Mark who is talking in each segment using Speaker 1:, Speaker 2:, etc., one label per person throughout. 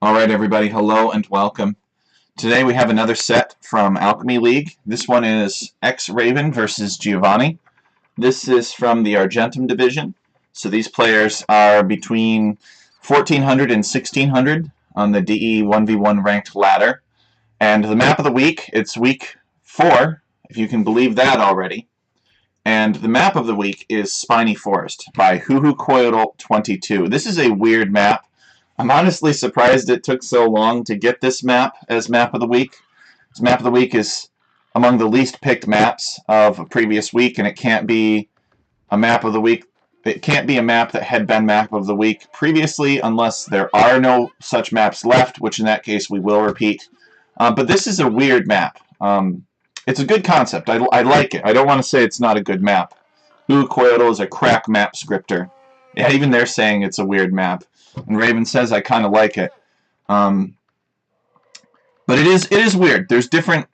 Speaker 1: Alright everybody, hello and welcome. Today we have another set from Alchemy League. This one is X-Raven versus Giovanni. This is from the Argentum division. So these players are between 1400 and 1600 on the DE 1v1 ranked ladder. And the map of the week, it's week 4, if you can believe that already. And the map of the week is Spiny Forest by HuhuCoyotl22. This is a weird map. I'm honestly surprised it took so long to get this map as map of the week. This map of the week is among the least picked maps of a previous week, and it can't be a map of the week. It can't be a map that had been map of the week previously unless there are no such maps left, which in that case we will repeat. But this is a weird map. It's a good concept. I like it. I don't want to say it's not a good map. HuhuCoyotl is a crack map scripter. Yeah, even they're saying it's a weird map. And Raven says I kind of like it, but it is weird. There's different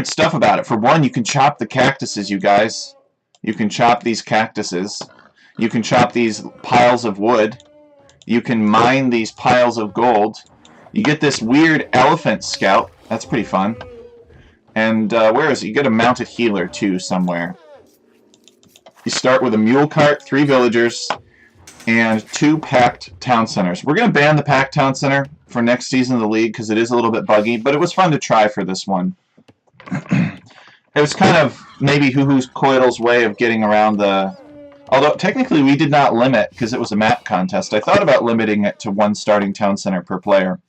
Speaker 1: stuff about it. For one, you can chop the cactuses, you guys. You can chop these cactuses. You can chop these piles of wood. You can mine these piles of gold. You get this weird elephant scout. That's pretty fun. And where is it? You get a mounted healer too somewhere. You start with a mule cart, 3 villagers, and 2 packed town centers. We're going to ban the packed town center for next season of the league because it is a little bit buggy, but it was fun to try for this one. It was kind of maybe HuhuCoyotl's way of getting around the... Although technically we did not limit because it was a map contest. I thought about limiting it to 1 starting town center per player.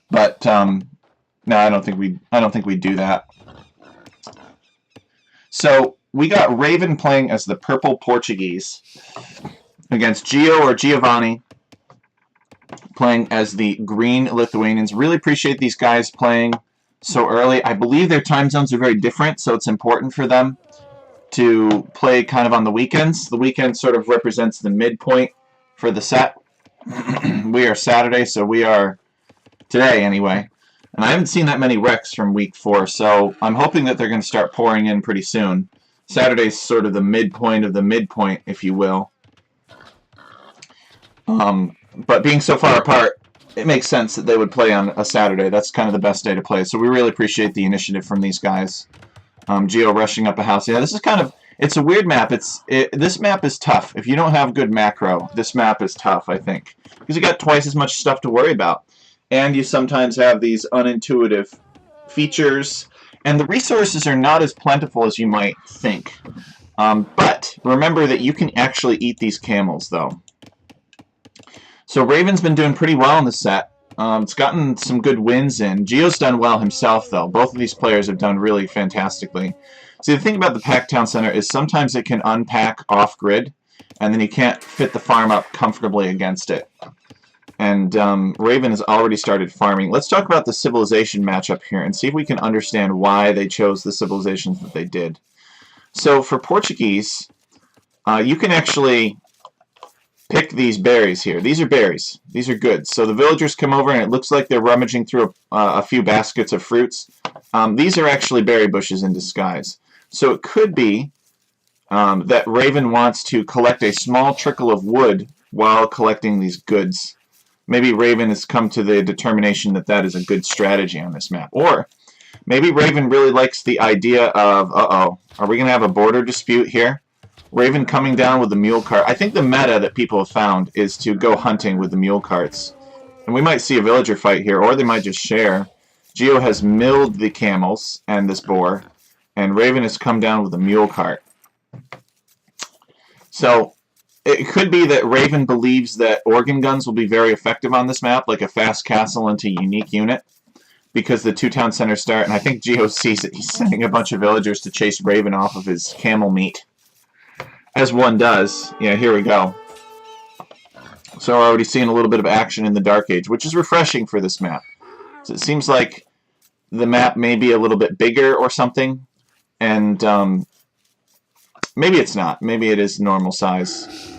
Speaker 1: But no, I don't think we do that. So we got Raven playing as the purple Portuguese against Gio or Giovanni playing as the green Lithuanians. Really appreciate these guys playing so early. I believe their time zones are very different, so it's important for them to play kind of on the weekends. The weekend sort of represents the midpoint for the set. We are Saturday, so we are today anyway. And I haven't seen that many wrecks from week 4, so I'm hoping that they're going to start pouring in pretty soon. Saturday's sort of the midpoint of the midpoint, if you will. But being so far apart, it makes sense that they would play on a Saturday. That's kind of the best day to play. So we really appreciate the initiative from these guys. Geo rushing up a house. Yeah, this is kind of... It's a weird map. This map is tough. If you don't have good macro, this map is tough, I think. Because you got twice as much stuff to worry about. And you sometimes have these unintuitive features. And the resources are not as plentiful as you might think. But remember that you can actually eat these camels, though. So Raven's been doing pretty well in the set. It's gotten some good wins in. Gio's done well himself, though. Both of these players have done really fantastically. See, the thing about the Pack Town Center is sometimes it can unpack off-grid, and then you can't fit the farm up comfortably against it. And Raven has already started farming. Let's talk about the civilization matchup here and see if we can understand why they chose the civilizations that they did. So for Portuguese, you can actually pick these berries here. These are berries. These are good. So the villagers come over and it looks like they're rummaging through a few baskets of fruits. These are actually berry bushes in disguise. So it could be that Raven wants to collect a small trickle of wood while collecting these goods. Maybe Raven has come to the determination that that is a good strategy on this map. Or maybe Raven really likes the idea of, uh-oh, are we going to have a border dispute here? Raven coming down with the mule cart. I think the meta that people have found is to go hunting with the mule carts. And we might see a villager fight here, or they might just share. Gio has milled the camels and this boar, and Raven has come down with a mule cart. So it could be that Raven believes that organ guns will be very effective on this map, like a fast castle into unique unit, because the 2 town centers start, and I think Geo sees it. He's sending a bunch of villagers to chase Raven off of his camel meat. As one does. Yeah, here we go. So we're already seeing a little bit of action in the Dark Age, which is refreshing for this map. So it seems like the map may be a little bit bigger or something, and maybe it's not. Maybe it is normal size.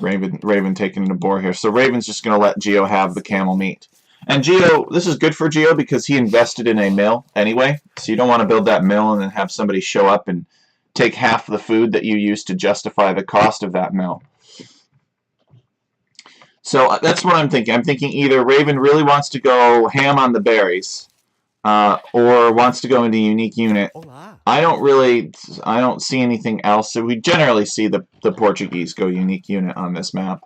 Speaker 1: Raven taking a boar here. So Raven's just going to let Geo have the camel meat. And Geo, this is good for Geo because he invested in a mill anyway. So you don't want to build that mill and then have somebody show up and take half the food that you used to justify the cost of that mill. So that's what I'm thinking. I'm thinking either Raven really wants to go ham on the berries, or wants to go into unique unit. I don't see anything else. So we generally see the Portuguese go unique unit on this map.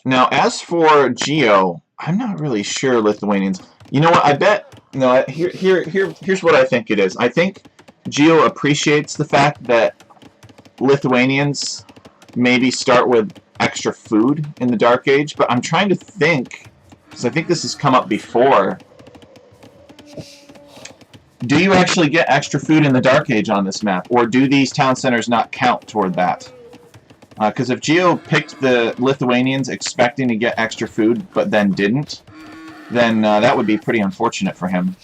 Speaker 1: Now, as for Geo, I'm not really sure Lithuanians. You know what? I bet. No, here's what I think it is. I think Geo appreciates the fact that Lithuanians maybe start with extra food in the Dark Age, but I'm trying to think, because I think this has come up before. Do you actually get extra food in the Dark Age on this map, or do these town centers not count toward that? Because if Geo picked the Lithuanians expecting to get extra food, but then didn't, then that would be pretty unfortunate for him.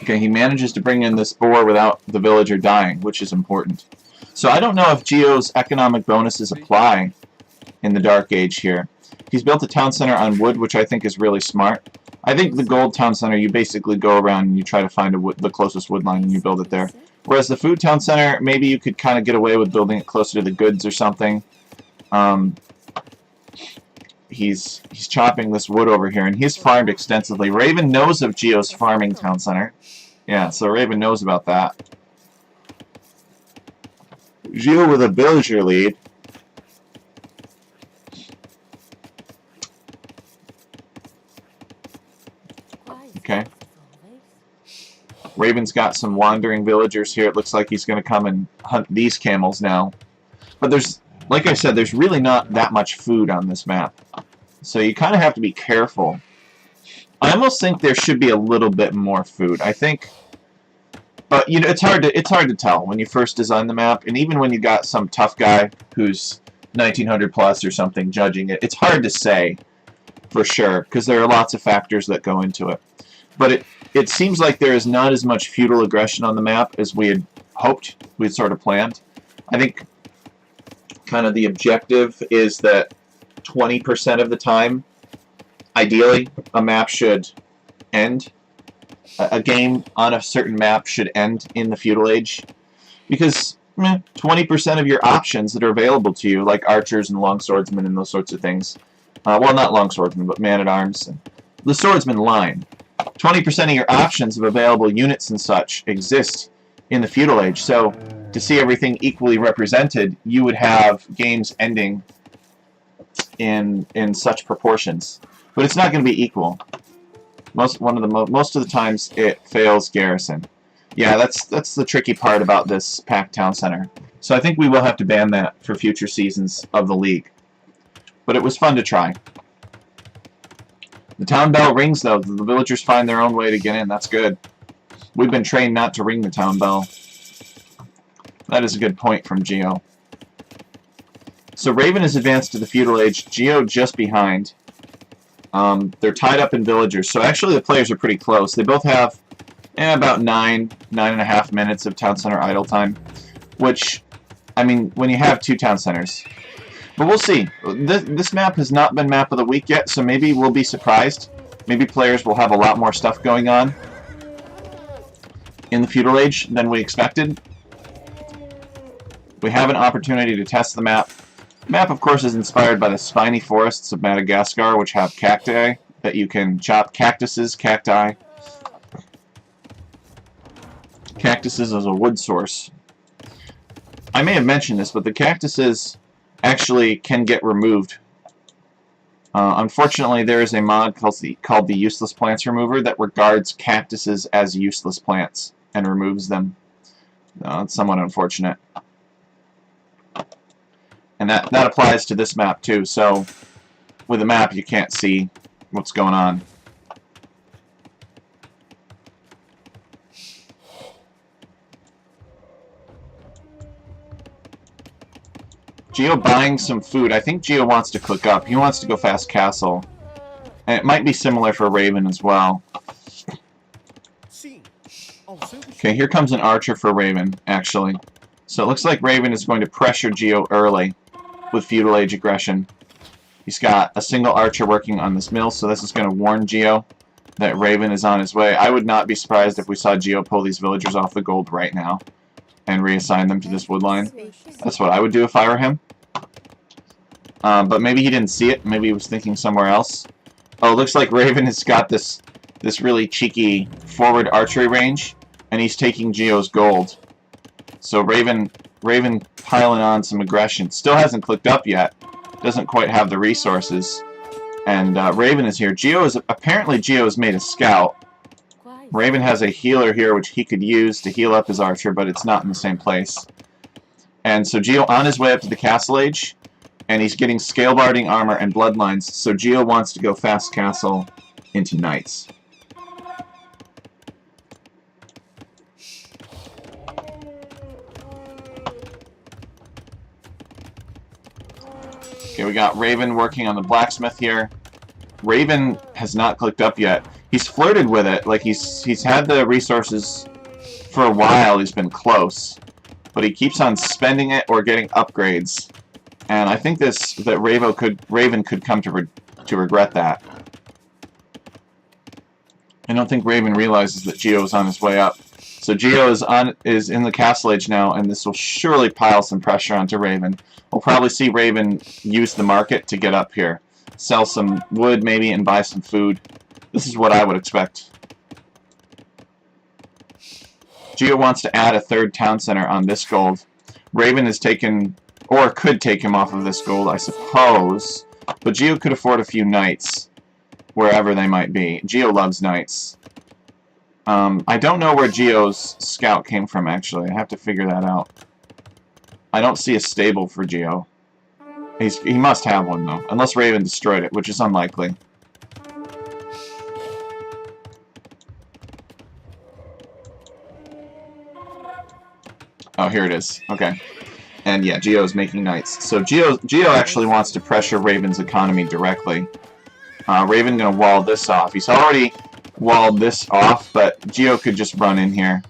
Speaker 1: Okay, he manages to bring in this boar without the villager dying, which is important. So I don't know if Geo's economic bonuses apply in the Dark Age here. He's built a town center on wood, which I think is really smart. I think the gold town center, you basically go around and you try to find the closest wood line and you build it there. Whereas the food town center, maybe you could kind of get away with building it closer to the goods or something. He's chopping this wood over here, and he's farmed extensively. Raven knows of Geo's farming town center. Yeah, so Raven knows about that. Geo with a villager lead. Okay. Raven's got some wandering villagers here. It looks like he's going to come and hunt these camels now. But there's, like I said, there's really not that much food on this map. So you kind of have to be careful. I almost think there should be a little bit more food. I think, but you know, it's hard to tell when you first design the map, and even when you got some tough guy who's 1900 plus or something judging it, it's hard to say for sure because there are lots of factors that go into it. But it seems like there is not as much feudal aggression on the map as we had hoped, we had sort of planned. I think kind of the objective is that 20% of the time, ideally, a map should end. A game on a certain map should end in the feudal age. Because 20% of your options that are available to you, like archers and longswordsmen and those sorts of things, well, not longswordsmen, but man-at-arms, and the swordsman line, 20% of your options of available units and such exist in the feudal age. So to see everything equally represented, you would have games ending in such proportions. But it's not going to be equal. Most of the times it fails garrison. Yeah, that's the tricky part about this packed town center. So I think we will have to ban that for future seasons of the league. But it was fun to try. The town bell rings, though. The villagers find their own way to get in. That's good. We've been trained not to ring the town bell. That is a good point from Geo. So Raven has advanced to the feudal age. Geo just behind. They're tied up in villagers. So actually the players are pretty close. They both have about 9.5 minutes of town center idle time. Which, I mean, when you have two town centers. But we'll see. This map has not been map of the week yet, so maybe we'll be surprised. Maybe players will have a lot more stuff going on in the feudal age than we expected. We have an opportunity to test the map. The map, of course, is inspired by the spiny forests of Madagascar, which have cacti that you can chop. Cactuses, cacti. Cactuses as a wood source. I may have mentioned this, but the cactuses actually can get removed. Unfortunately, there is a mod called the Useless Plants Remover that regards cactuses as useless plants and removes them. It's somewhat unfortunate. And that applies to this map too, so with a map you can't see what's going on. Geo buying some food. I think Geo wants to cook up. He wants to go fast castle. And it might be similar for Raven as well. Okay, here comes an archer for Raven, actually. So it looks like Raven is going to pressure Geo early with feudal age aggression. He's got a single archer working on this mill, so this is going to warn Geo that Raven is on his way. I would not be surprised if we saw Geo pull these villagers off the gold right now and reassign them to this wood line. That's what I would do if I were him. But maybe he didn't see it. Maybe he was thinking somewhere else. Oh, it looks like Raven has got this really cheeky forward archery range, and he's taking Geo's gold. So Raven piling on some aggression. Still hasn't clicked up yet. Doesn't quite have the resources. And Raven is here. Apparently Geo has made a scout. Raven has a healer here which he could use to heal up his archer, but it's not in the same place. And so Geo on his way up to the Castle Age, and he's getting scale barding armor and bloodlines, so Geo wants to go fast castle into knights. Okay, we got Raven working on the blacksmith here. Raven has not clicked up yet. He's flirted with it, like he's had the resources for a while, he's been close. But he keeps on spending it or getting upgrades. And I think that Raven could come to regret that. I don't think Raven realizes that Geo is on his way up. So Geo is in the Castle Age now, and this will surely pile some pressure onto Raven. We'll probably see Raven use the market to get up here. Sell some wood maybe and buy some food. This is what I would expect. Geo wants to add a third town center on this gold. Raven has taken, or could take him off of this gold, I suppose. But Geo could afford a few knights, wherever they might be. Geo loves knights. I don't know where Geo's scout came from, actually. I have to figure that out. I don't see a stable for Geo. He must have one, though. Unless Raven destroyed it, which is unlikely. Oh, here it is. Okay. And yeah, Geo's making knights. So Geo actually wants to pressure Raven's economy directly. Raven gonna wall this off. He's already walled this off, but Geo could just run in here.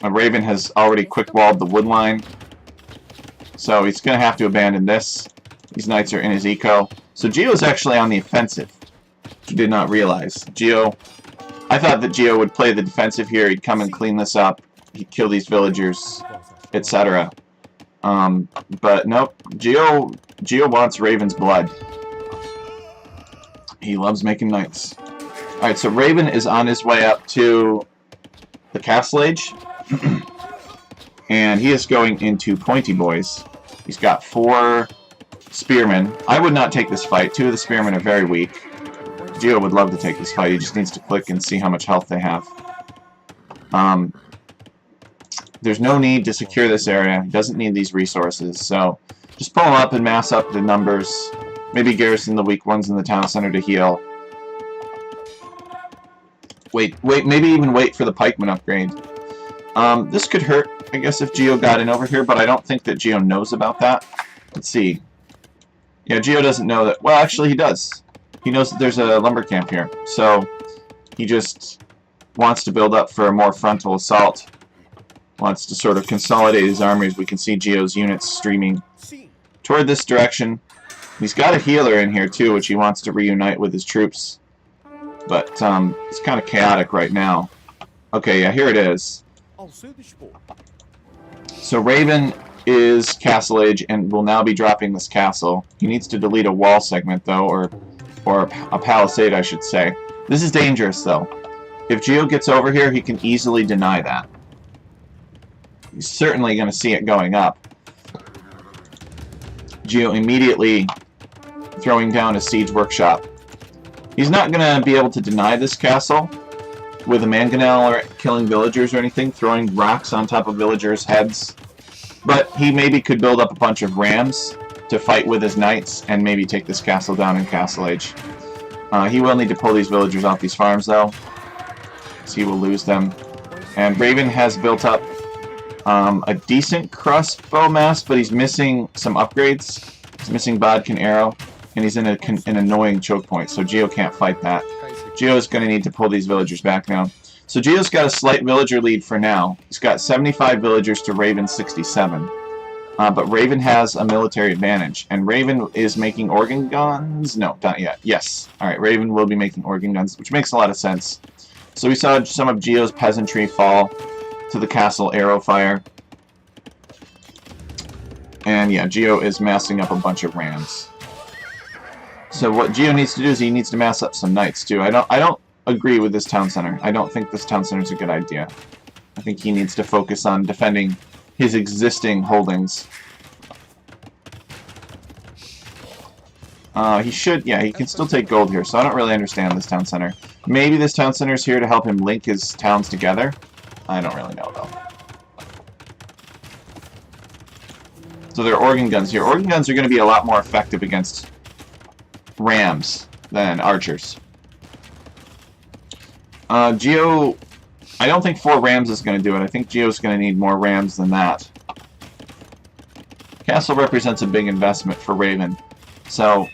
Speaker 1: Raven has already quick walled the wood line. So he's gonna have to abandon this. These knights are in his eco. So Geo's actually on the offensive. Which I did not realize. I thought that Geo would play the defensive here. He'd come and clean this up. He'd kill these villagers, etc. But nope. Geo wants Raven's blood. He loves making knights. Alright, so Raven is on his way up to the Castle Age. And he is going into Pointy Boys. He's got 4 spearmen. I would not take this fight. 2 of the spearmen are very weak. Geo would love to take this fight. He just needs to click and see how much health they have. There's no need to secure this area. He doesn't need these resources. So just pull him up and mass up the numbers. Maybe garrison the weak ones in the town center to heal. Wait, maybe even wait for the pikeman upgrade. This could hurt, I guess, if Geo got in over here, but I don't think that Geo knows about that. Let's see. Yeah, Geo doesn't know that. Well, actually, he does. He knows that there's a lumber camp here. So he just wants to build up for a more frontal assault. Wants to sort of consolidate his armies. We can see Geo's units streaming toward this direction. He's got a healer in here, too, which he wants to reunite with his troops. But it's kind of chaotic right now. Okay, yeah, here it is. So Raven is Castle Age and will now be dropping this castle. He needs to delete a wall segment, though, or a palisade, I should say. This is dangerous, though. If Geo gets over here, he can easily deny that. He's certainly going to see it going up. Geo immediately throwing down a siege workshop. He's not going to be able to deny this castle with a mangonel or killing villagers or anything, throwing rocks on top of villagers' heads. But he maybe could build up a bunch of rams to fight with his knights and maybe take this castle down in Castle Age. He will need to pull these villagers off these farms, though, so he will lose them. And Raven has built up a decent crossbow mass, but he's missing some upgrades. He's missing Bodkin Arrow, and he's in an annoying choke point, so Geo can't fight that. Geo is going to need to pull these villagers back now. So Geo's got a slight villager lead for now. He's got 75 villagers to Raven's 67. But Raven has a military advantage. And Raven is making organ guns? No, not yet. Yes. Alright, Raven will be making organ guns, which makes a lot of sense. So we saw some of Geo's peasantry fall to the castle arrow fire. And yeah, Geo is massing up a bunch of rams. So what Geo needs to do is he needs to mass up some knights too. I don't agree with this town center. I don't think this town center is a good idea. I think he needs to focus on defending his existing holdings. He should, yeah, he can still take gold here, so I don't really understand this town center. Maybe this town center is here to help him link his towns together. I don't really know, though. So there are organ guns here. Organ guns are going to be a lot more effective against rams than archers. Geo, I don't think 4 rams is going to do it. I think Geo's going to need more rams than that. Castle represents a big investment for Raven. So,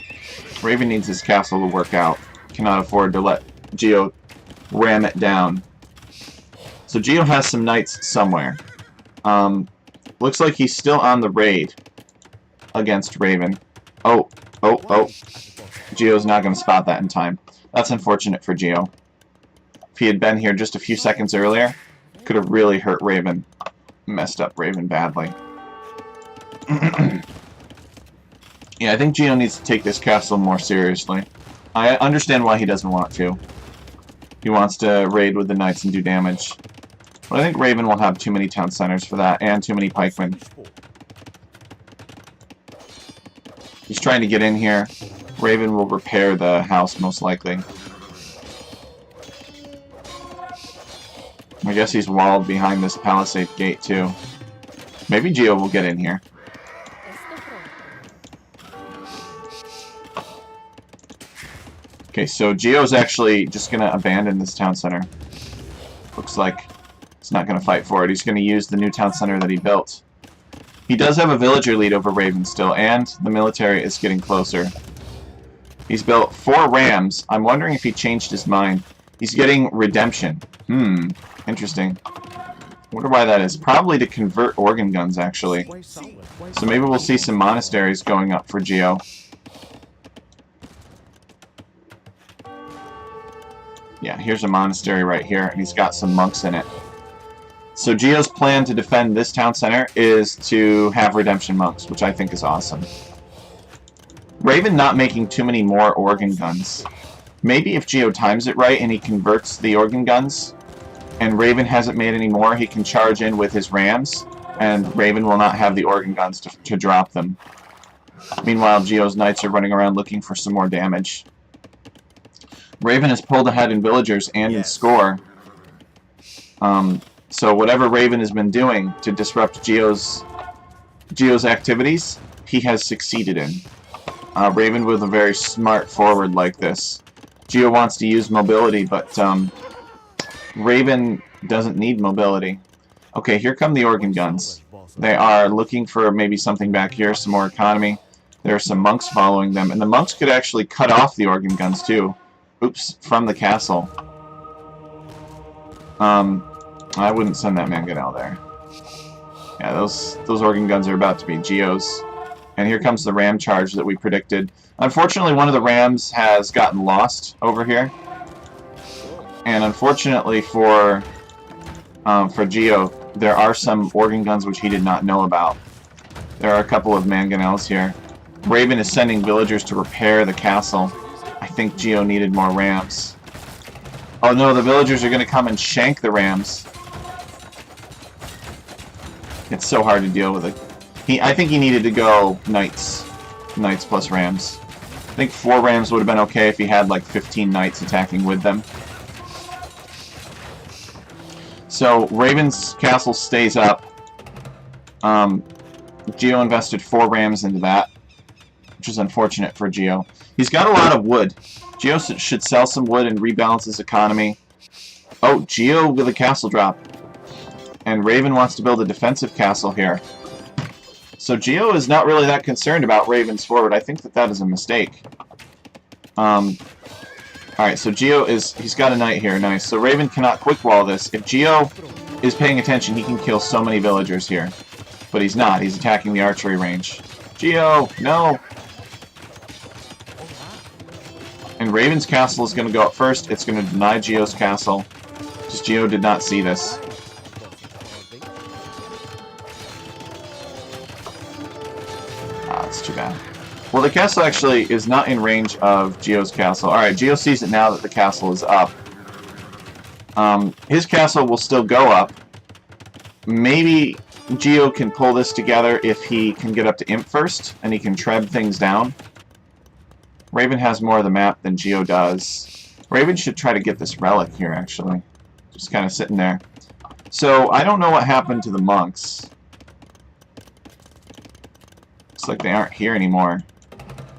Speaker 1: Raven needs his castle to work out. Cannot afford to let Geo ram it down. So Geo has some knights somewhere. Looks like he's still on the raid against Raven. Oh. Geo's not going to spot that in time. That's unfortunate for Geo. If he had been here just a few seconds earlier, could have really hurt Raven. Messed up Raven badly. Yeah, I think Geo needs to take this castle more seriously. I understand why he doesn't want to. He wants to raid with the knights and do damage. But I think Raven will have too many town centers for that, and too many pikemen. He's trying to get in here. Raven will repair the house, most likely. I guess he's walled behind this palisade gate, too. Maybe Geo will get in here. Okay, so Geo's actually just going to abandon this town center. Looks like he's not going to fight for it. He's going to use the new town center that he built. He does have a villager lead over Raven still, and the military is getting closer. He's built 4 rams. I'm wondering if he changed his mind. He's getting redemption. Interesting. Wonder why that is. Probably to convert organ guns, actually. So maybe we'll see some monasteries going up for Geo. Yeah, here's a monastery right here, and he's got some monks in it. So Geo's plan to defend this town center is to have redemption monks, which I think is awesome. Raven not making too many more organ guns. Maybe if Geo times it right and he converts the organ guns, and Raven hasn't made any more, he can charge in with his rams, and Raven will not have the organ guns to drop them. Meanwhile, Geo's knights are running around looking for some more damage. Raven has pulled ahead in villagers and in score. So whatever Raven has been doing to disrupt Geo's activities, he has succeeded in. Raven with a very smart forward like this. Geo wants to use mobility, but Raven doesn't need mobility. Okay, here come the organ guns. They are looking for maybe something back here, some more economy. There are some monks following them, and the monks could actually cut off the organ guns too. Oops, from the castle. I wouldn't send that mangonel there. Yeah, those organ guns are about to be Geo's. And here comes the ram charge that we predicted. Unfortunately, one of the rams has gotten lost over here. And unfortunately for Geo, there are some organ guns which he did not know about. There are a couple of mangonels here. Raven is sending villagers to repair the castle. I think Geo needed more rams. Oh no, the villagers are going to come and shank the rams. It's so hard to deal with it. I think he needed to go knights. Knights plus rams. I think 4 rams would have been okay if he had like 15 knights attacking with them. So Raven's castle stays up. Geo invested 4 rams into that, which is unfortunate for Geo. He's got a lot of wood. Geo should sell some wood and rebalance his economy. Oh, Geo with a castle drop. And Raven wants to build a defensive castle here. So Geo is not really that concerned about Raven's forward. I think that is a mistake. Alright, so Geo he's got a knight here. Nice. So Raven cannot quick wall this. If Geo is paying attention, he can kill so many villagers here. But he's not. He's attacking the archery range. Geo, no! And Raven's castle is going to go up first. It's going to deny Geo's castle. Just Geo did not see this. the castle actually is not in range of Geo's castle. Alright, Geo sees it now that the castle is up. His castle will still go up. Maybe Geo can pull this together if he can get up to Imp first, and he can treb things down. Raven has more of the map than Geo does. Raven should try to get this relic here, actually. Just kind of sitting there. So, I don't know what happened to the monks. Looks like they aren't here anymore.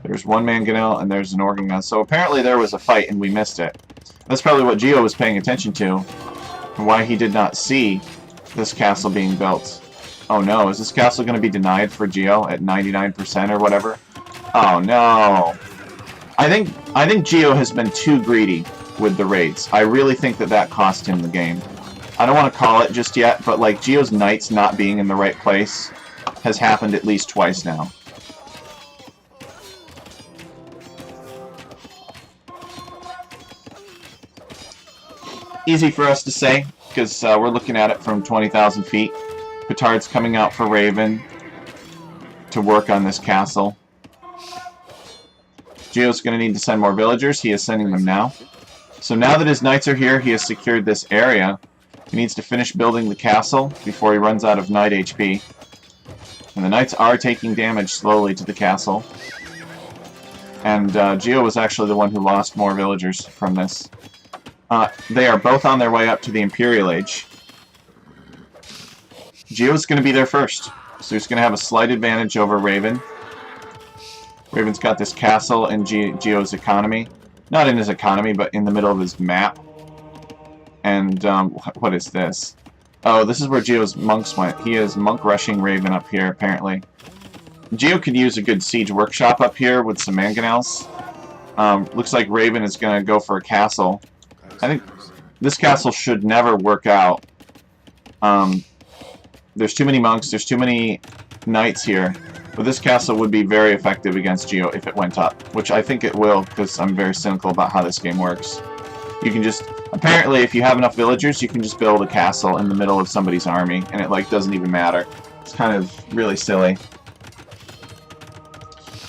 Speaker 1: There's one mangonel and there's an organ gun. So apparently there was a fight and we missed it. That's probably what Geo was paying attention to. And why he did not see this castle being built. Oh no, is this castle going to be denied for Geo at 99% or whatever? Oh no. I think Geo has been too greedy with the raids. I really think that cost him the game. I don't want to call it just yet, but like Geo's knights not being in the right place has happened at least twice now. Easy for us to say, because we're looking at it from 20,000 feet. Petard's coming out for Raven to work on this castle. Geo's going to need to send more villagers. He is sending them now. So now that his knights are here, he has secured this area. He needs to finish building the castle before he runs out of knight HP. And the knights are taking damage slowly to the castle. And Geo was actually the one who lost more villagers from this. They are both on their way up to the Imperial Age. Geo's going to be there first. So he's going to have a slight advantage over Raven. Raven's got this castle in Geo's economy. Not in his economy, but in the middle of his map. And what is this? Oh, this is where Geo's monks went. He is monk rushing Raven up here, apparently. Geo could use a good siege workshop up here with some mangonels. Looks like Raven is going to go for a castle. I think this castle should never work out. There's too many monks, there's too many knights here. But this castle would be very effective against Geo if it went up. Which I think it will, because I'm very cynical about how this game works. You can just... Apparently, if you have enough villagers, you can just build a castle in the middle of somebody's army, and it, like, doesn't even matter. It's kind of really silly.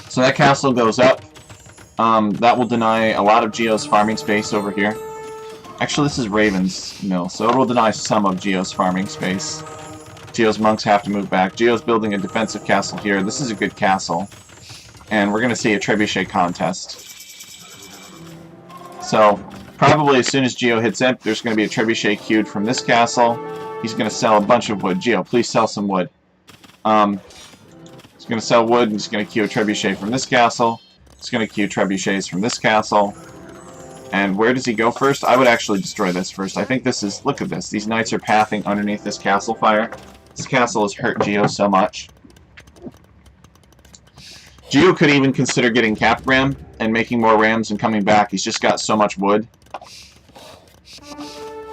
Speaker 1: So that castle goes up. That will deny a lot of Geo's farming space over here. Actually, this is Raven's mill, so it will deny some of Geo's farming space. Geo's monks have to move back. Geo's building a defensive castle here. This is a good castle. And we're going to see a trebuchet contest. So... Probably as soon as Geo hits Imp, there's going to be a trebuchet queued from this castle. He's going to sell a bunch of wood. Geo, please sell some wood. He's going to sell wood, and he's going to queue a trebuchet from this castle. He's going to queue trebuchets from this castle. And where does he go first? I would actually destroy this first. I think this is... Look at this. These knights are pathing underneath this castle fire. This castle has hurt Geo so much. Geo could even consider getting capped ram and making more rams and coming back. He's just got so much wood.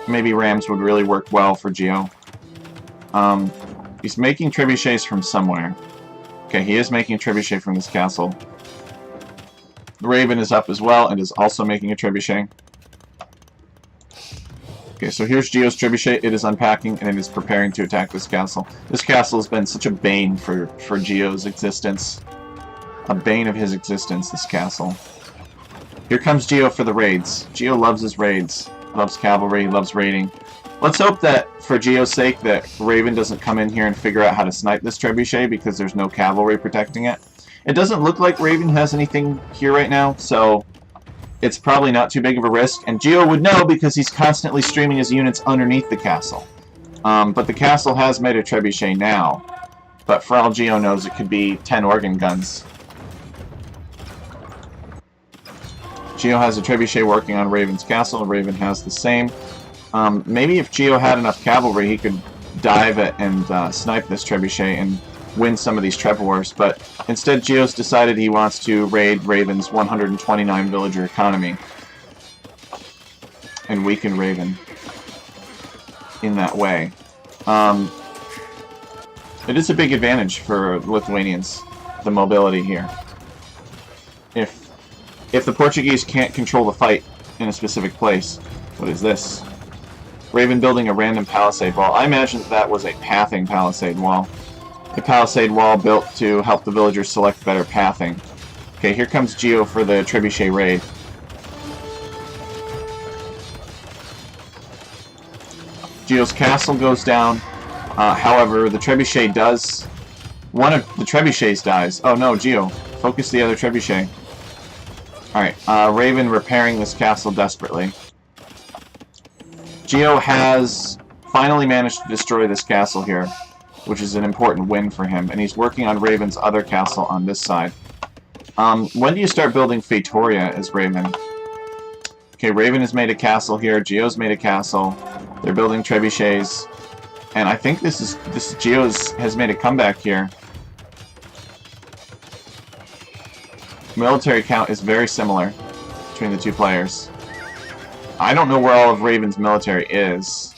Speaker 1: Maybe rams would really work well for Geo. He's making trebuchets from somewhere. Okay, he is making a trebuchet from this castle. The Raven is up as well and is also making a trebuchet. Okay, so here's Geo's trebuchet. It is unpacking and it is preparing to attack this castle. This castle has been such a bane for Geo's existence. A bane of his existence, this castle. Here comes Geo for the raids. Geo loves his raids. Loves cavalry, loves raiding. Let's hope that, for Geo's sake, that Raven doesn't come in here and figure out how to snipe this trebuchet because there's no cavalry protecting it. It doesn't look like Raven has anything here right now, so it's probably not too big of a risk. And Geo would know because he's constantly streaming his units underneath the castle. But the castle has made a trebuchet now. But for all Geo knows, it could be 10 organ guns. Geo has a trebuchet working on Raven's castle. Raven has the same. Maybe if Geo had enough cavalry, he could dive it and snipe this trebuchet and win some of these treb wars. But instead, Geo's decided he wants to raid Raven's 129 villager economy and weaken Raven in that way. It is a big advantage for Lithuanians, the mobility here. If the Portuguese can't control the fight in a specific place, what is this? Raven building a random palisade wall. I imagine that was a pathing palisade wall. A palisade wall built to help the villagers select better pathing. Okay, here comes Geo for the Trebuchet raid. Geo's castle goes down. However, the Trebuchet does... One of the Trebuchets dies. Oh no, Geo. Focus the other Trebuchet. Alright, Raven repairing this castle desperately. Geo has finally managed to destroy this castle here, which is an important win for him, and he's working on Raven's other castle on this side. When do you start building Feitoria as Raven? Okay, Raven has made a castle here, Geo's made a castle, they're building Trebuchets, and I think this Geo's has made a comeback here. Military count is very similar between the two players. I don't know where all of Raven's military is.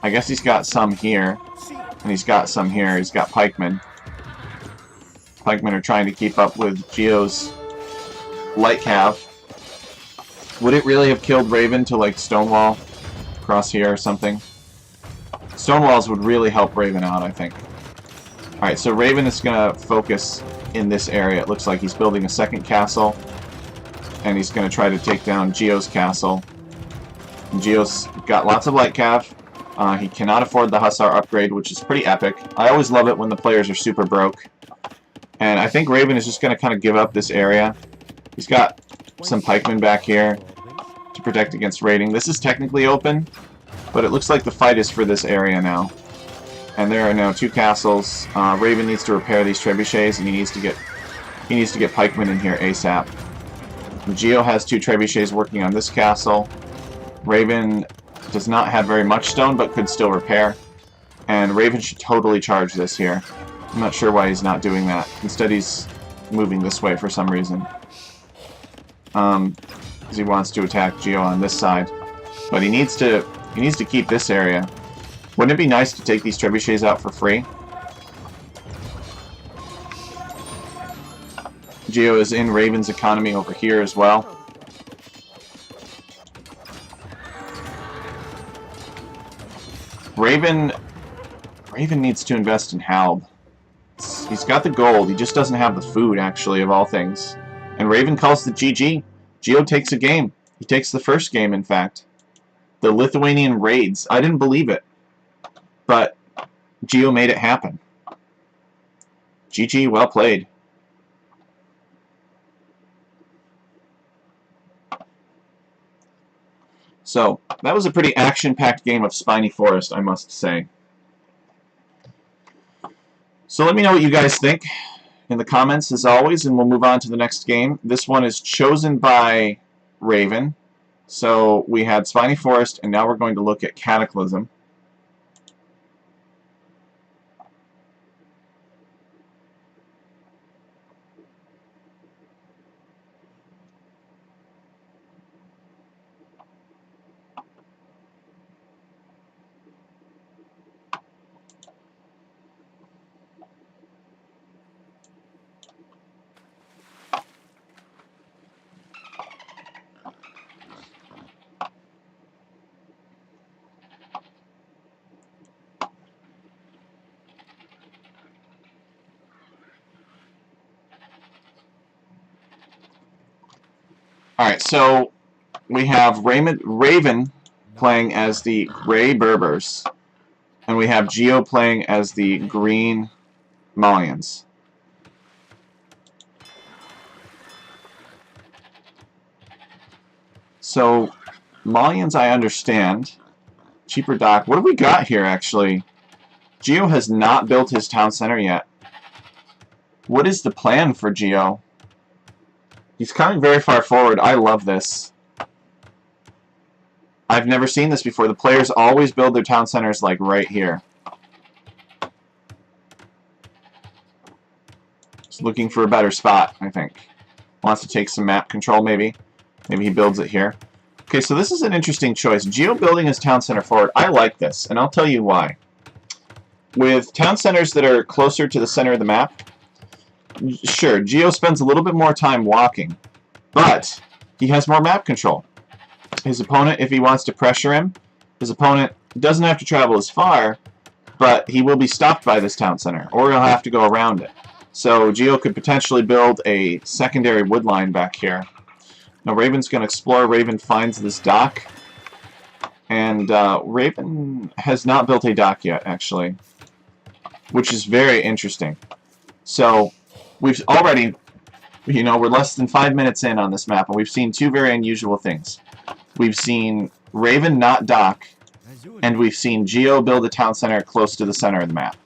Speaker 1: I guess he's got some here, and he's got some here. He's got pikemen. Pikemen are trying to keep up with Geo's light cav. Would it really have killed Raven to, like, Stonewall across here or something? Stonewalls would really help Raven out, I think. Alright, so Raven is going to focus in this area. It looks like he's building a second castle, and he's going to try to take down Geo's castle. And Geo's got lots of light cav. He cannot afford the Hussar upgrade, which is pretty epic. I always love it when the players are super broke. And I think Raven is just going to kind of give up this area. He's got some pikemen back here to protect against raiding. This is technically open, but it looks like the fight is for this area now. And there are now two castles. Raven needs to repair these trebuchets, and he needs to get pikemen in here ASAP. Geo has two trebuchets working on this castle. Raven does not have very much stone, but could still repair. And Raven should totally charge this here. I'm not sure why he's not doing that. Instead, he's moving this way for some reason. Because he wants to attack Geo on this side. But he needs to keep this area. Wouldn't it be nice to take these trebuchets out for free? Geo is in Raven's economy over here as well. Raven needs to invest in Halb. He's got the gold, he just doesn't have the food, actually, of all things. And Raven calls the GG. Geo takes a game. He takes the first game, in fact. The Lithuanian raids. I didn't believe it. But Geo made it happen. GG, well played. So, that was a pretty action-packed game of Spiny Forest, I must say. So let me know what you guys think in the comments, as always, and we'll move on to the next game. This one is chosen by Raven. So we had Spiny Forest, and now we're going to look at Cataclysm. Alright, so we have Raven playing as the Grey Berbers, and we have Geo playing as the Green Malians. So, Malians I understand. Cheaper dock. What have we got here, actually? Geo has not built his town center yet. What is the plan for Geo? He's coming very far forward. I love this. I've never seen this before. The players always build their town centers like right here. He's looking for a better spot, I think. Wants to take some map control, maybe. Maybe he builds it here. Okay, so this is an interesting choice. Geo building his town center forward. I like this, and I'll tell you why. With town centers that are closer to the center of the map, sure, Geo spends a little bit more time walking, but he has more map control. His opponent, if he wants to pressure him, his opponent doesn't have to travel as far, but he will be stopped by this town center, or he'll have to go around it. So Geo could potentially build a secondary wood line back here. Now Raven's going to explore. Raven finds this dock. And Raven has not built a dock yet, actually, which is very interesting. So we've already, you know, we're less than 5 minutes in on this map, and we've seen two very unusual things. We've seen Raven not dock, and we've seen Geo build a town center close to the center of the map.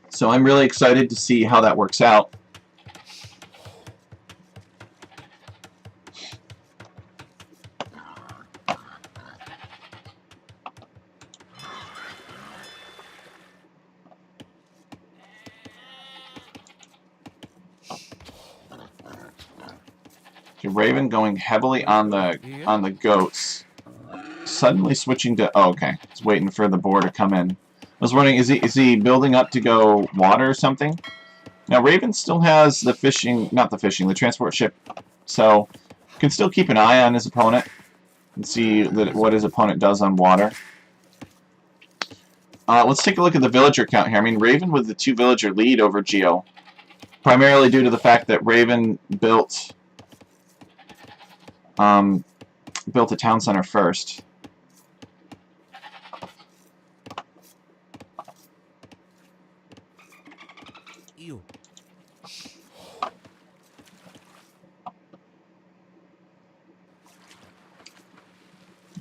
Speaker 1: So I'm really excited to see how that works out. Raven going heavily on the goats. Suddenly switching to okay. He's waiting for the boar to come in. I was wondering, is he building up to go water or something? Now Raven still has the the transport ship, so can still keep an eye on his opponent and see what his opponent does on water. Let's take a look at the villager count here. I mean, Raven with the 2 villager lead over Geo, primarily due to the fact that Raven built a town center first.
Speaker 2: Ew.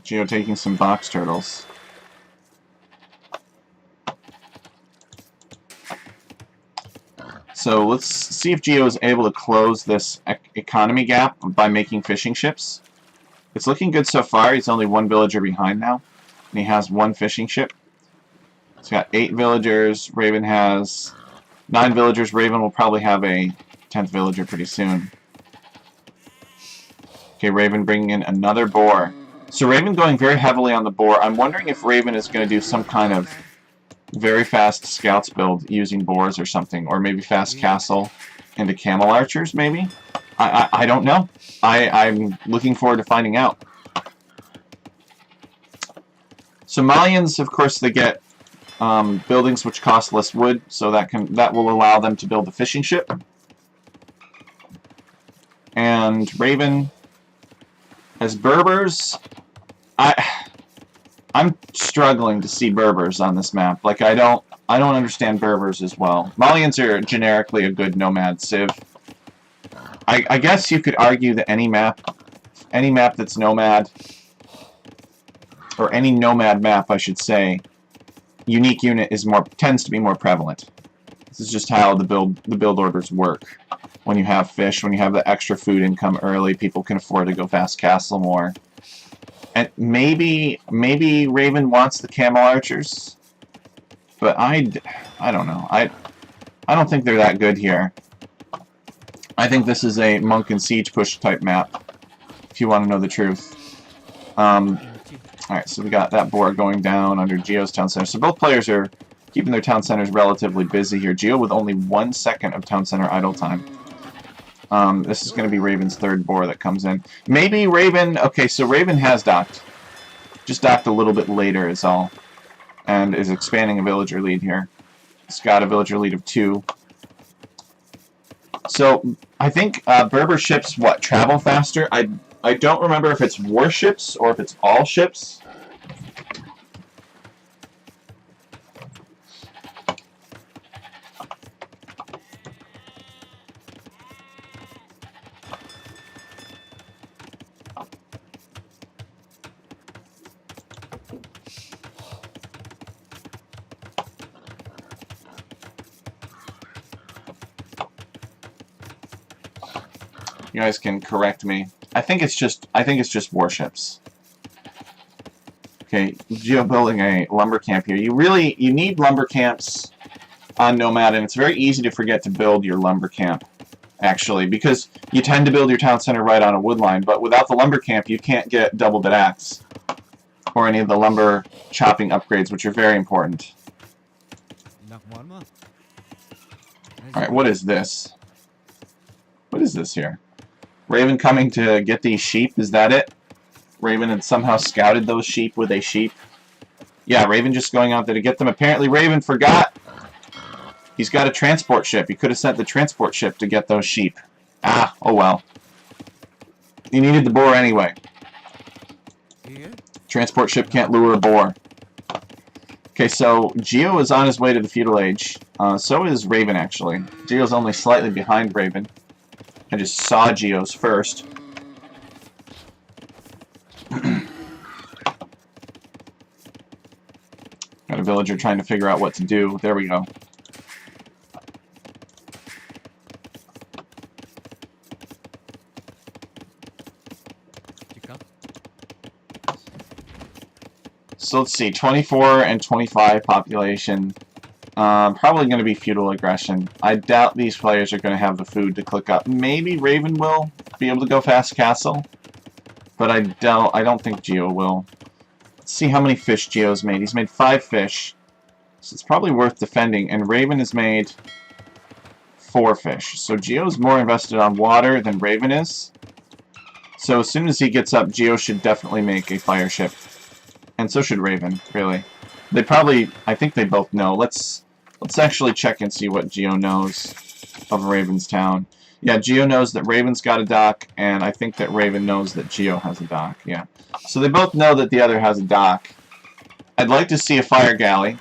Speaker 1: Geo taking some box turtles. So let's see if Geo is able to close this economy gap by making fishing ships. It's looking good so far. He's only 1 villager behind now, and he has 1 fishing ship. He's got 8 villagers. Raven has 9 villagers. Raven will probably have a 10th villager pretty soon. Okay, Raven bringing in another boar. So Raven going very heavily on the boar. I'm wondering if Raven is going to do some kind of very fast scouts build using boars or something, or maybe fast castle into camel archers, maybe? I don't know. I'm looking forward to finding out. Somalians, of course, they get buildings which cost less wood, so that will allow them to build a fishing ship. And Raven has Berbers. I'm struggling to see Berbers on this map. Like I don't understand Berbers as well. Malians are generically a good nomad civ. I guess you could argue that any map that's nomad, or any nomad map, I should say, unique unit tends to be more prevalent. This is just how the build orders work. When you have fish, when you have the extra food income early, people can afford to go fast castle more. And maybe Raven wants the camel archers, but I don't know. I don't think they're that good here. I think this is a monk and siege push type map, if you want to know the truth. Alright, so we got that boar going down under Geo's town center. So both players are keeping their town centers relatively busy here. Geo with only 1 second of town center idle time. This is going to be Raven's 3rd boar that comes in. Maybe Raven... Okay, so Raven has docked. Just docked a little bit later is all. And is expanding a villager lead here. It's got a villager lead of 2. So, I think Berber ships, travel faster? I don't remember if it's warships or if it's all ships. You guys can correct me. I think it's just warships. Okay, Geo building a lumber camp here. You need lumber camps on Nomad, and it's very easy to forget to build your lumber camp, actually, because you tend to build your town center right on a wood line, but without the lumber camp, you can't get double axe or any of the lumber chopping upgrades, which are very important. Alright, what is this? What is this here? Raven coming to get these sheep, is that it? Raven had somehow scouted those sheep with a sheep. Yeah, Raven just going out there to get them. Apparently Raven forgot He's got a transport ship. He could have sent the transport ship to get those sheep. Ah, oh well. He needed the boar anyway. Transport ship can't lure a boar. Okay, so Geo is on his way to the feudal age. So is Raven, actually. Geo's only slightly behind Raven. I just saw Geo's first. Got a villager trying to figure out what to do. There we go. So let's see, 24 and 25 population. Probably going to be feudal aggression. I doubt these players are going to have the food to click up. Maybe Raven will be able to go fast castle, but I don't think Geo will. Let's see how many fish Geo's made. He's made 5 fish, so it's probably worth defending. And Raven has made 4 fish. So Geo's more invested on water than Raven is. So as soon as he gets up, Geo should definitely make a fire ship. And so should Raven, really. They probably, I think they both know. Let's actually check and see what Geo knows of Raven's town. Yeah, Geo knows that Raven's got a dock, and I think that Raven knows that Geo has a dock, yeah. So they both know that the other has a dock. I'd like to see a fire galley.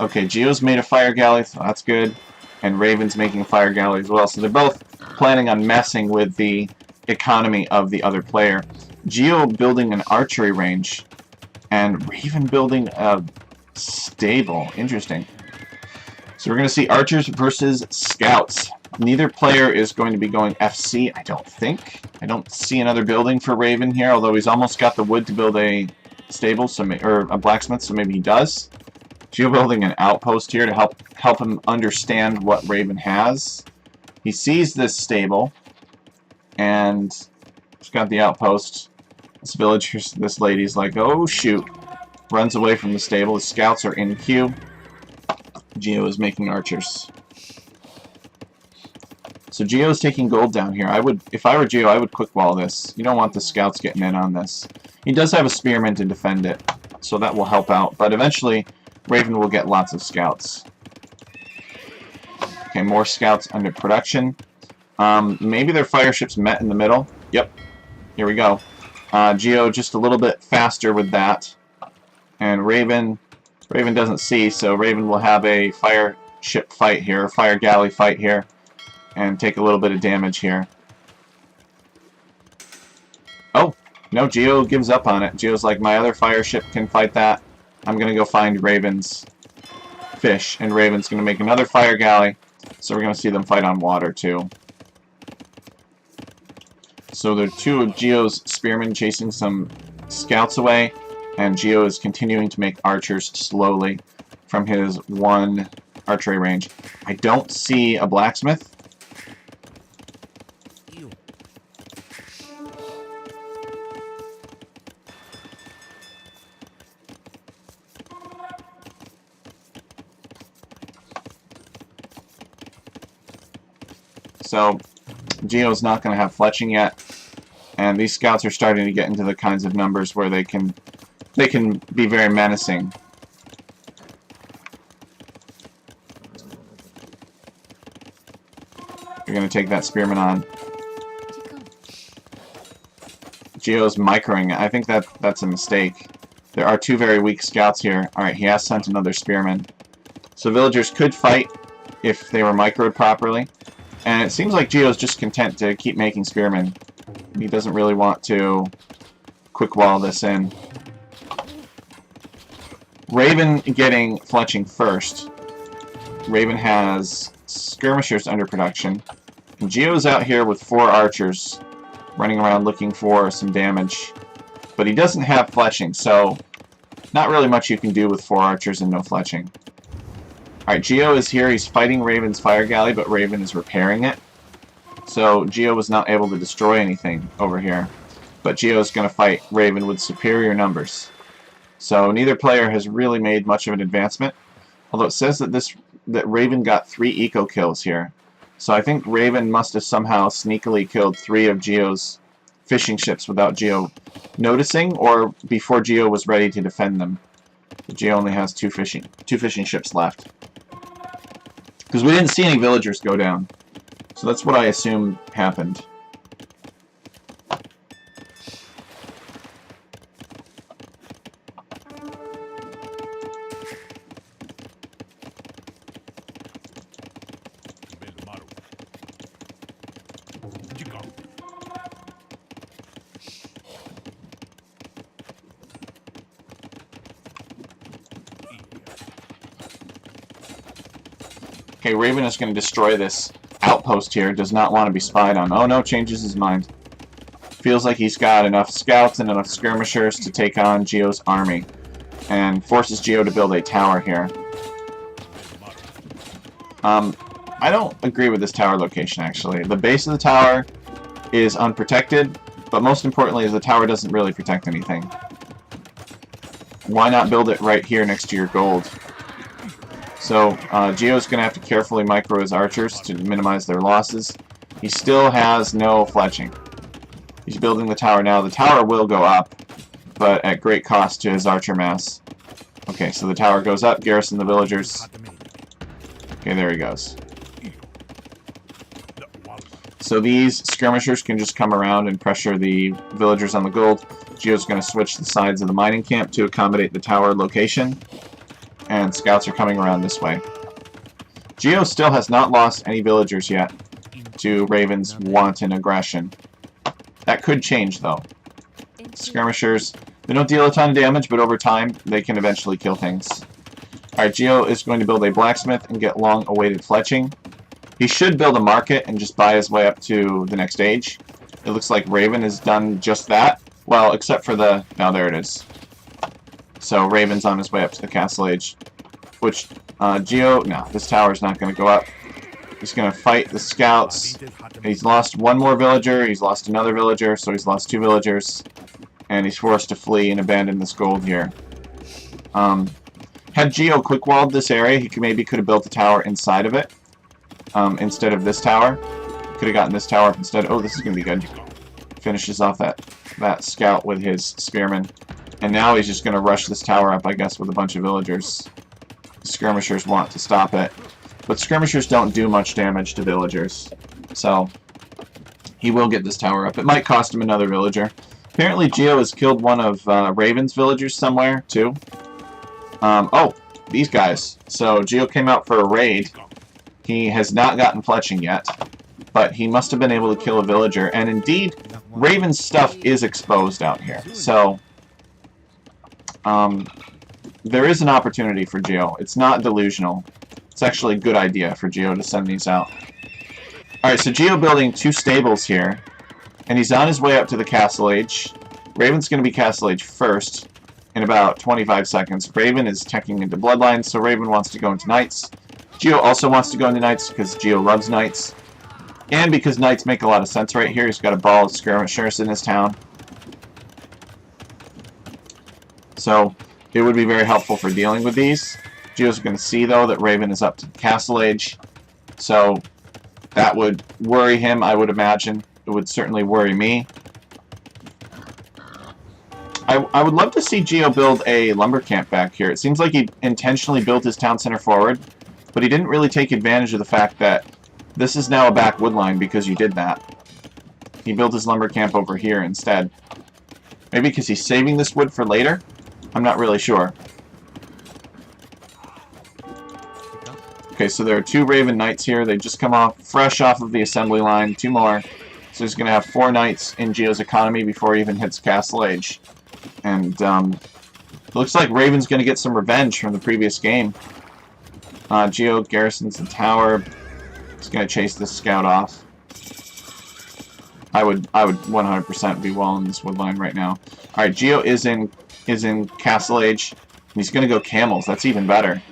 Speaker 1: Okay, Geo's made a fire galley, so that's good. And Raven's making a fire galley as well. So they're both planning on messing with the economy of the other player. Geo building an archery range, and Raven building a stable. Interesting. So we're going to see archers versus scouts. Neither player is going to be going FC, I don't think. I don't see another building for Raven here, although he's almost got the wood to build a stable, or a blacksmith, so maybe he does. Geo building an outpost here to help him understand what Raven has. He sees this stable, and he's got the outpost. This villager, this lady's like, oh shoot. Runs away from the stable. The scouts are in queue. Geo is making archers. So Geo is taking gold down here. If I were Geo, I would quick wall this. You don't want the scouts getting in on this. He does have a spearman to defend it, so that will help out. But eventually, Raven will get lots of scouts. Okay, more scouts under production. Maybe their fire ships met in the middle. Yep. Here we go. Geo just a little bit faster with that. And Raven doesn't see, so Raven will have a fire ship fight here, fire galley fight here, and take a little bit of damage here. Oh, no, Geo gives up on it. Geo's like, my other fire ship can fight that. I'm going to go find Raven's fish, and Raven's going to make another fire galley, so we're going to see them fight on water, too. So there are 2 of Geo's spearmen chasing some scouts away, and Geo is continuing to make archers slowly from his 1 archery range. I don't see a blacksmith. So Geo's not going to have fletching yet, and these scouts are starting to get into the kinds of numbers where they can be very menacing. You're going to take that spearman on. Geo's microing it. I think that's a mistake. There are 2 very weak scouts here. Alright, he has sent another spearman. So villagers could fight if they were microed properly. And it seems like Geo's just content to keep making spearmen. He doesn't really want to quick wall this in. Raven getting fletching first. Raven has skirmishers under production. And Geo's out here with 4 archers running around looking for some damage. But he doesn't have fletching, so not really much you can do with 4 archers and no fletching. Alright, Geo is here. He's fighting Raven's fire galley, but Raven is repairing it. So Geo was not able to destroy anything over here. But Geo is going to fight Raven with superior numbers. So neither player has really made much of an advancement. Although it says that Raven got 3 eco kills here. So I think Raven must have somehow sneakily killed 3 of Geo's fishing ships without Geo noticing, or before Geo was ready to defend them. Geo only has 2 fishing ships left. Because we didn't see any villagers go down. So that's what I assume happened. Okay, Raven is going to destroy this outpost here. Does not want to be spied on. Oh no, changes his mind. Feels like he's got enough scouts and enough skirmishers to take on Geo's army. And forces Geo to build a tower here. I don't agree with this tower location, actually. The base of the tower is unprotected, but most importantly is the tower doesn't really protect anything. Why not build it right here next to your gold? So, Geo's going to have to carefully micro his archers to minimize their losses. He still has no fletching. He's building the tower now. The tower will go up, but at great cost to his archer mass. Okay, so the tower goes up, garrison the villagers. Okay, there he goes. So these skirmishers can just come around and pressure the villagers on the gold. Geo's going to switch the sides of the mining camp to accommodate the tower location. And scouts are coming around this way. Geo still has not lost any villagers yet to Raven's wanton aggression. That could change, though. Skirmishers, they don't deal a ton of damage, but over time, they can eventually kill things. Alright, Geo is going to build a blacksmith and get long-awaited fletching. He should build a market and just buy his way up to the next age. It looks like Raven has done just that. Well, except for the... Oh, there it is. So Raven's on his way up to the castle age. Which, Geo... No, this tower's not going to go up. He's going to fight the scouts. He's lost one more villager. He's lost another villager, so he's lost 2 villagers. And he's forced to flee and abandon this gold here. Had Geo quick-walled this area, he maybe could have built a tower inside of it. Instead of this tower. Could have gotten this tower up instead. Oh, this is going to be good. Finishes off that scout with his spearmen. And now he's just going to rush this tower up, I guess, with a bunch of villagers. Skirmishers want to stop it. But skirmishers don't do much damage to villagers. So, he will get this tower up. It might cost him another villager. Apparently, Geo has killed one of Raven's villagers somewhere, too. Oh, these guys. So, Geo came out for a raid. He has not gotten fletching yet. But he must have been able to kill a villager. And indeed, Raven's stuff is exposed out here. So... there is an opportunity for Geo. It's not delusional. It's actually a good idea for Geo to send these out. Alright, so Geo building 2 stables here. And he's on his way up to the castle age. Raven's going to be castle age first in about 25 seconds. Raven is teching into bloodlines, so Raven wants to go into knights. Geo also wants to go into knights because Geo loves knights. And because knights make a lot of sense right here. He's got a ball of skirmishers in his town. So, it would be very helpful for dealing with these. Geo's going to see, though, that Raven is up to castle age. So, that would worry him, I would imagine. It would certainly worry me. I would love to see Geo build a lumber camp back here. It seems like he intentionally built his town center forward, but he didn't really take advantage of the fact that this is now a back wood line because you did that. He built his lumber camp over here instead. Maybe because he's saving this wood for later? I'm not really sure. Okay, so there are 2 Raven Knights here. They just come off, fresh off of the assembly line. 2 more. So he's going to have 4 Knights in Geo's economy before he even hits Castle Age. And, looks like Raven's going to get some revenge from the previous game. Geo garrisons the tower. He's going to chase this scout off. I would 100% be walling this wood line right now. Alright, Geo is in Castle Age. He's going to go camels. That's even better.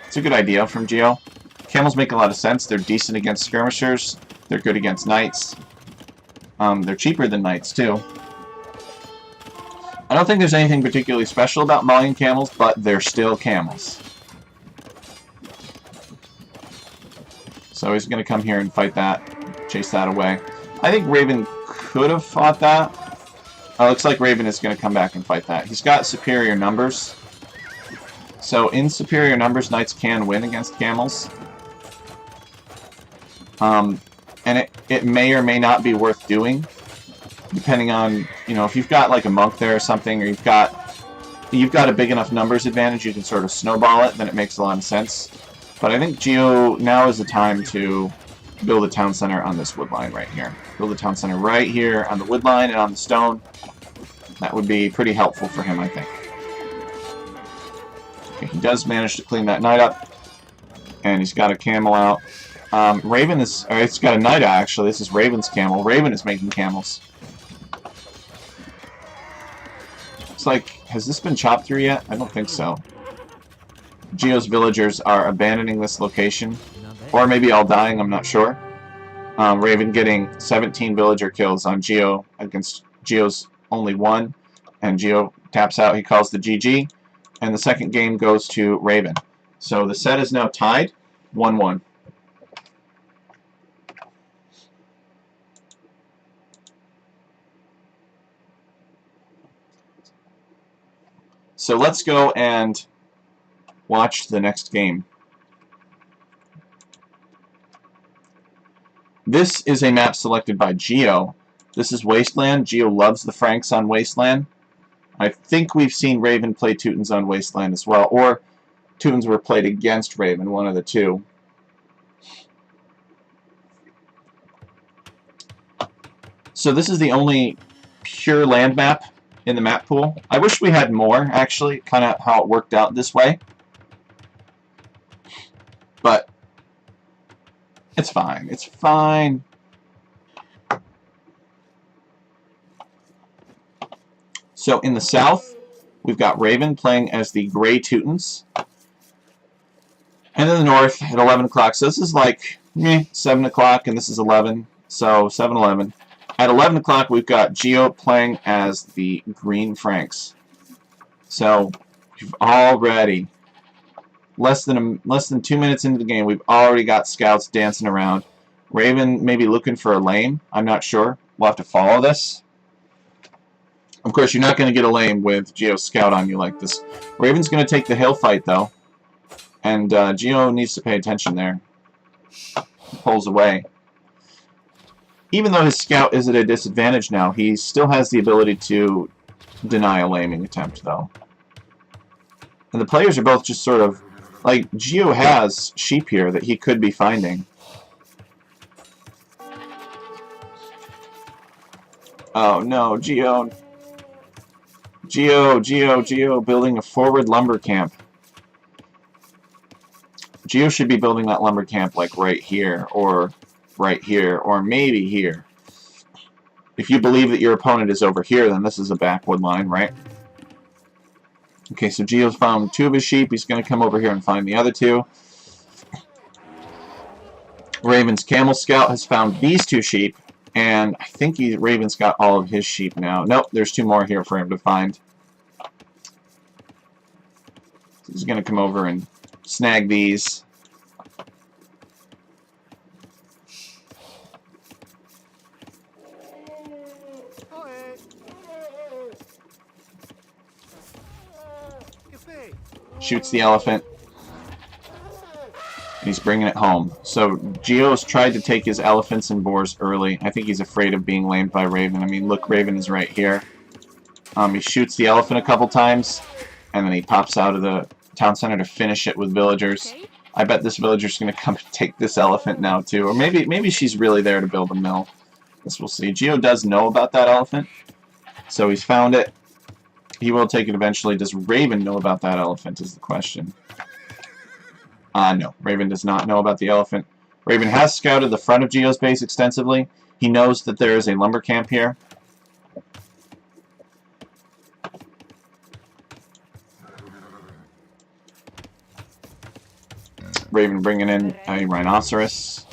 Speaker 1: It's a good idea from Geo. Camels make a lot of sense. They're decent against skirmishers. They're good against knights. They're cheaper than knights, too. I don't think there's anything particularly special about mauling camels, but they're still camels. So he's going to come here and fight that. Chase that away. I think Raven could have fought that. Oh, looks like Raven is going to come back and fight that. He's got superior numbers. So in superior numbers, knights can win against camels. And it may or may not be worth doing, depending on, you know, if you've got like a monk there or something, or you've got a big enough numbers advantage, you can sort of snowball it, then it makes a lot of sense. But I think Geo, now is the time to build a town center on this wood line right here. Build a town center right here on the wood line and on the stone. That would be pretty helpful for him, I think. Okay, he does manage to clean that knight up. And he's got a camel out. Raven is... it's got a knight out, actually. This is Raven's camel. Raven is making camels. It's like... has this been chopped through yet? I don't think so. Geo's villagers are abandoning this location. Or maybe all dying, I'm not sure. Raven getting 17 villager kills on Geo against Geo's only 1. And Geo taps out, he calls the GG. And the second game goes to Raven. So the set is now tied, 1-1. So let's go and watch the next game. This is a map selected by Geo. This is Wasteland. Geo loves the Franks on Wasteland. I think we've seen Raven play Teutons on Wasteland as well, or Teutons were played against Raven, one of the two. So this is the only pure land map in the map pool. I wish we had more, actually, kind of how it worked out this way. But it's fine. It's fine. So in the south, we've got Raven playing as the Grey Teutons. And in the north at 11 o'clock. So this is like 7 o'clock, and this is 11. So 7-11. At 11 o'clock, we've got Geo playing as the Green Franks. So we've already, less than 2 minutes into the game, we've already got scouts dancing around. Raven maybe looking for a lane. I'm not sure. We'll have to follow this. Of course, you're not going to get a lane with Geo's scout on you like this. Raven's going to take the hill fight, though. And Geo needs to pay attention there. He pulls away. Even though his scout is at a disadvantage now, he still has the ability to deny a laming attempt, though. And the players are both just sort of... like, Geo has sheep here that he could be finding. Oh, no, Geo... Geo, building a forward lumber camp. Geo should be building that lumber camp like right here, or maybe here. If you believe that your opponent is over here, then this is a backwood line, right? Okay, so Geo's found 2 of his sheep. He's going to come over here and find the other 2. Raven's camel scout has found these 2 sheep. And I think Raven's got all of his sheep now. Nope, there's 2 more here for him to find. He's going to come over and snag these. Shoots the elephant. He's bringing it home. So Geo's tried to take his elephants and boars early. I think he's afraid of being lamed by Raven. I mean, look, Raven is right here. He shoots the elephant a couple times, and then he pops out of the town center to finish it with villagers. I bet this villager's going to come and take this elephant now, too. Or maybe she's really there to build a mill. Guess we'll see. Geo does know about that elephant, so he's found it. He will take it eventually. Does Raven know about that elephant is the question. No, Raven does not know about the elephant. Raven has scouted the front of Geo's base extensively. He knows that there is a lumber camp here. Raven bringing in a rhinoceros.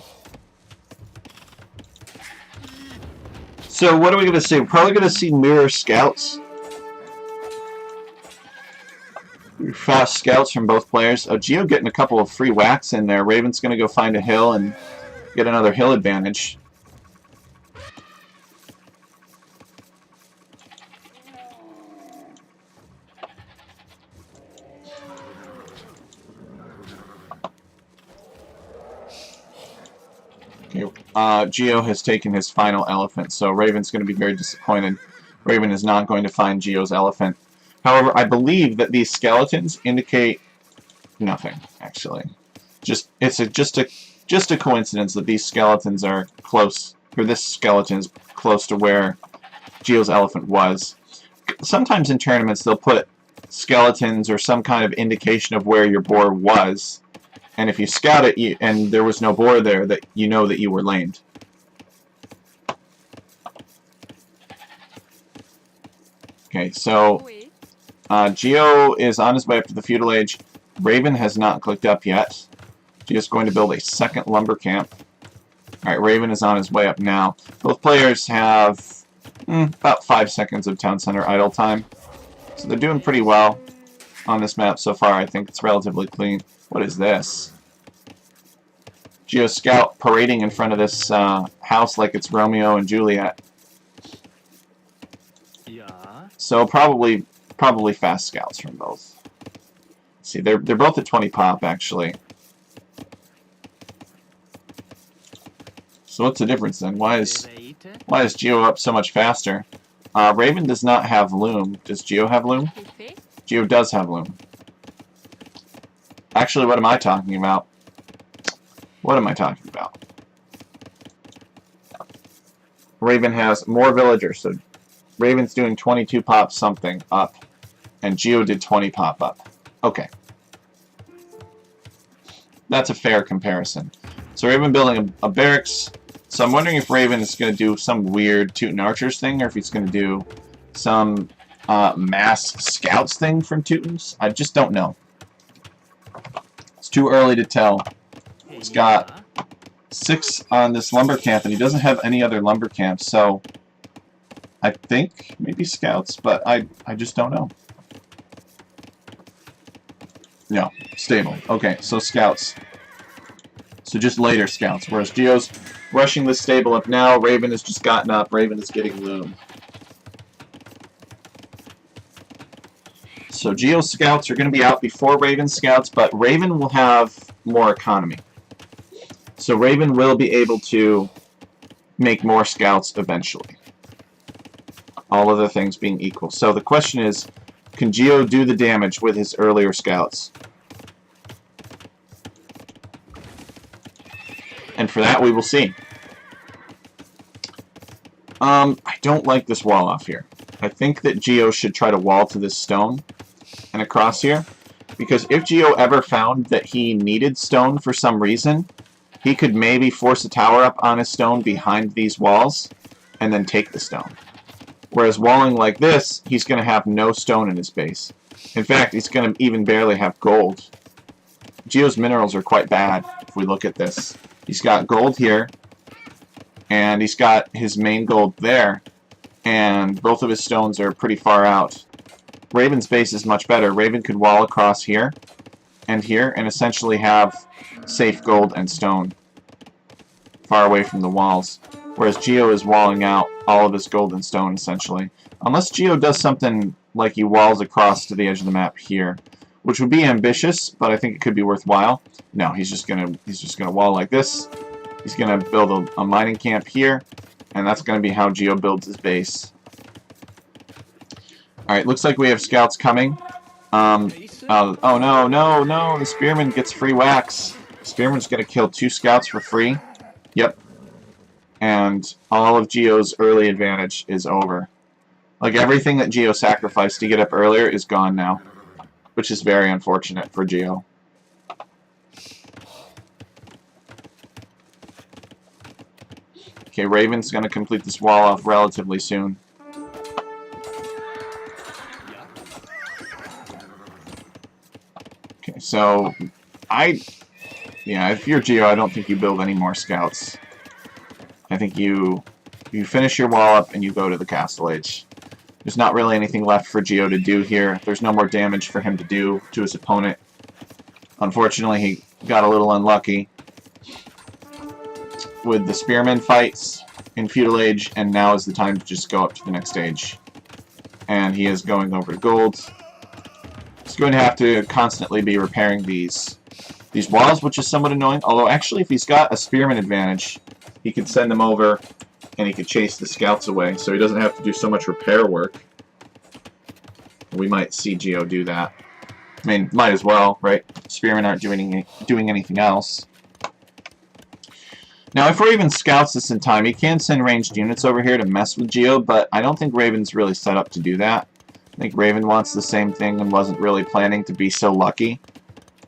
Speaker 1: So what are we going to see? We're probably going to see mirror scouts. Fast scouts from both players. Oh, Geo getting a couple of free whacks in there. Raven's going to go find a hill and get another hill advantage. Okay, Geo has taken his final elephant, so Raven's going to be very disappointed. Raven is not going to find Geo's elephant. However, I believe that these skeletons indicate nothing, actually. It's just a coincidence that these skeletons are close, or this skeleton is close to where Geo's elephant was. Sometimes in tournaments they'll put skeletons or some kind of indication of where your boar was, and if you scout it and there was no boar there, that you know that you were lamed. Okay, so Geo is on his way up to the feudal age. Raven has not clicked up yet. Geo's going to build a second lumber camp. Alright, Raven is on his way up now. Both players have about 5 seconds of town center idle time. So they're doing pretty well on this map so far. I think it's relatively clean. What is this? Geo Scout parading in front of this house like it's Romeo and Juliet.
Speaker 2: Yeah.
Speaker 1: So probably fast scouts from both. Let's see, they're both at 20 pop actually. So what's the difference then? Why is Geo up so much faster? Raven does not have loom. Does Geo have loom? Geo does have loom. Actually, what am I talking about? What am I talking about? Raven has more villagers, so Raven's doing 22 pop something up, and Geo did 20 pop up. Okay. That's a fair comparison. So Raven building a barracks. So I'm wondering if Raven is going to do some weird Teuton Archers thing, or if he's going to do some mass scouts thing from Teutons. I just don't know. It's too early to tell. He's got 6 on this lumber camp, and he doesn't have any other lumber camps, so I think maybe scouts, but I just don't know. No, stable. Okay, so scouts. So just later scouts, whereas Geo's rushing the stable up now. Raven has just gotten up. Raven is getting loom. So Geo's scouts are going to be out before Raven's scouts, but Raven will have more economy. So Raven will be able to make more scouts eventually. All other things being equal. So the question is, can Geo do the damage with his earlier scouts? And for that, we will see. I don't like this wall off here. I think that Geo should try to wall to this stone and across here. Because if Geo ever found that he needed stone for some reason, he could maybe force a tower up on his stone behind these walls and then take the stone. Whereas walling like this, he's going to have no stone in his base. In fact, he's going to even barely have gold. Geo's minerals are quite bad if we look at this. He's got gold here, and he's got his main gold there, and both of his stones are pretty far out. Raven's base is much better. Raven could wall across here, and essentially have safe gold and stone far away from the walls. Whereas Geo is walling out all of his gold and stone, essentially. Unless Geo does something like he walls across to the edge of the map here, which would be ambitious, but I think it could be worthwhile. No, he's just gonna wall like this. He's gonna build a mining camp here, and that's gonna be how Geo builds his base. Alright, looks like we have scouts coming. Oh no, the spearman gets free wax. Spearman's gonna kill 2 scouts for free. Yep. And all of Geo's early advantage is over. Like, everything that Geo sacrificed to get up earlier is gone now, which is very unfortunate for Geo. Okay, Raven's going to complete this wall off relatively soon. Okay, so if you're Geo, I don't think you build any more scouts. I think you finish your wall up and you go to the Castle Age. There's not really anything left for Geo to do here. There's no more damage for him to do to his opponent. Unfortunately, he got a little unlucky with the Spearman fights in Feudal Age, and now is the time to just go up to the next stage. And he is going over to gold. He's going to have to constantly be repairing these walls, which is somewhat annoying. Although, actually, if he's got a Spearman advantage, he could send them over and he could chase the scouts away, so he doesn't have to do so much repair work. We might see Geo do that. I mean, might as well, right? Spearmen aren't doing anything else. Now, if Raven scouts this in time, he can send ranged units over here to mess with Geo, but I don't think Raven's really set up to do that. I think Raven wants the same thing and wasn't really planning to be so lucky.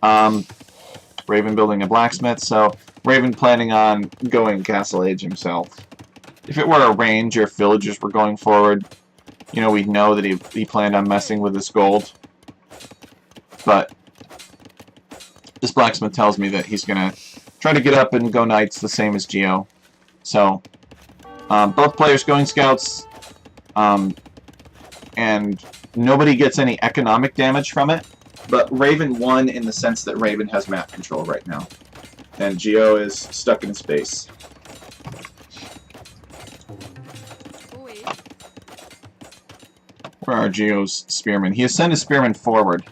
Speaker 1: Raven building a blacksmith, so Raven planning on going Castle Age himself. If it were a range or if villagers were going forward, you know, we'd know that he planned on messing with this gold. But this blacksmith tells me that he's going to try to get up and go knights the same as Geo. So, both players going scouts, and nobody gets any economic damage from it. But Raven won in the sense that Raven has map control right now. And Geo is stuck in space. Where are Geo's spearmen? He has sent his spearmen forward.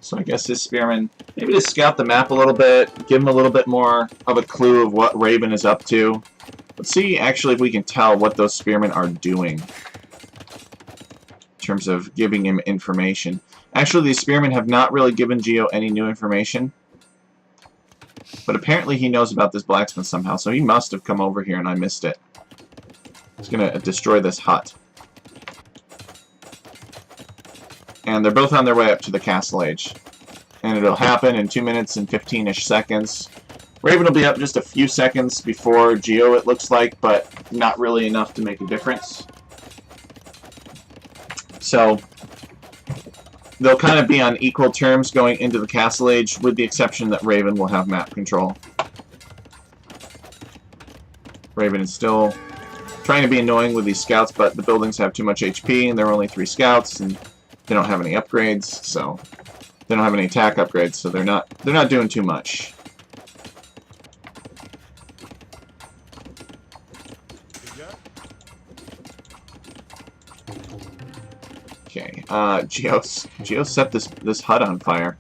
Speaker 1: So I guess his spearmen, maybe to scout the map a little bit, give him a little bit more of a clue of what Raven is up to. Let's see actually if we can tell what those spearmen are doing in terms of giving him information. Actually, these spearmen have not really given Geo any new information. But apparently he knows about this blacksmith somehow, so he must have come over here and I missed it. He's going to destroy this hut. And they're both on their way up to the Castle Age. And it'll happen in 2 minutes and 15-ish seconds. Raven will be up just a few seconds before Geo, it looks like, but not really enough to make a difference. So they'll kind of be on equal terms going into the Castle Age, with the exception that Raven will have map control. Raven is still trying to be annoying with these scouts, but the buildings have too much HP, and there are only 3 scouts, and they don't have any upgrades, so they don't have any attack upgrades, so they're not doing too much. Okay, Geo set this hut on fire.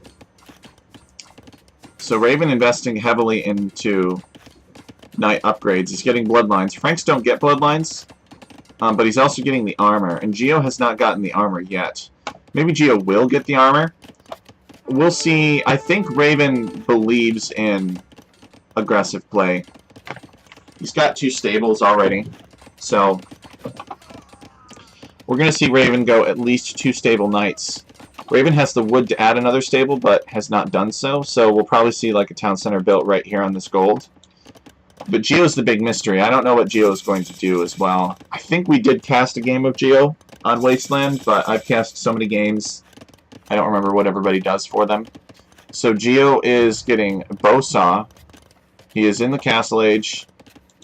Speaker 1: So Raven investing heavily into knight upgrades. He's getting bloodlines. Franks don't get bloodlines, but he's also getting the armor, and Geo has not gotten the armor yet. Maybe Geo will get the armor. We'll see. I think Raven believes in aggressive play. He's got 2 stables already, so we're going to see Raven go at least 2 stable knights. Raven has the wood to add another stable, but has not done so, so we'll probably see like a town center built right here on this gold. But Geo's the big mystery. I don't know what Geo is going to do as well. I think we did cast a game of Geo on Wasteland, but I've cast so many games, I don't remember what everybody does for them. So Geo is getting Bowsaw. He is in the Castle Age.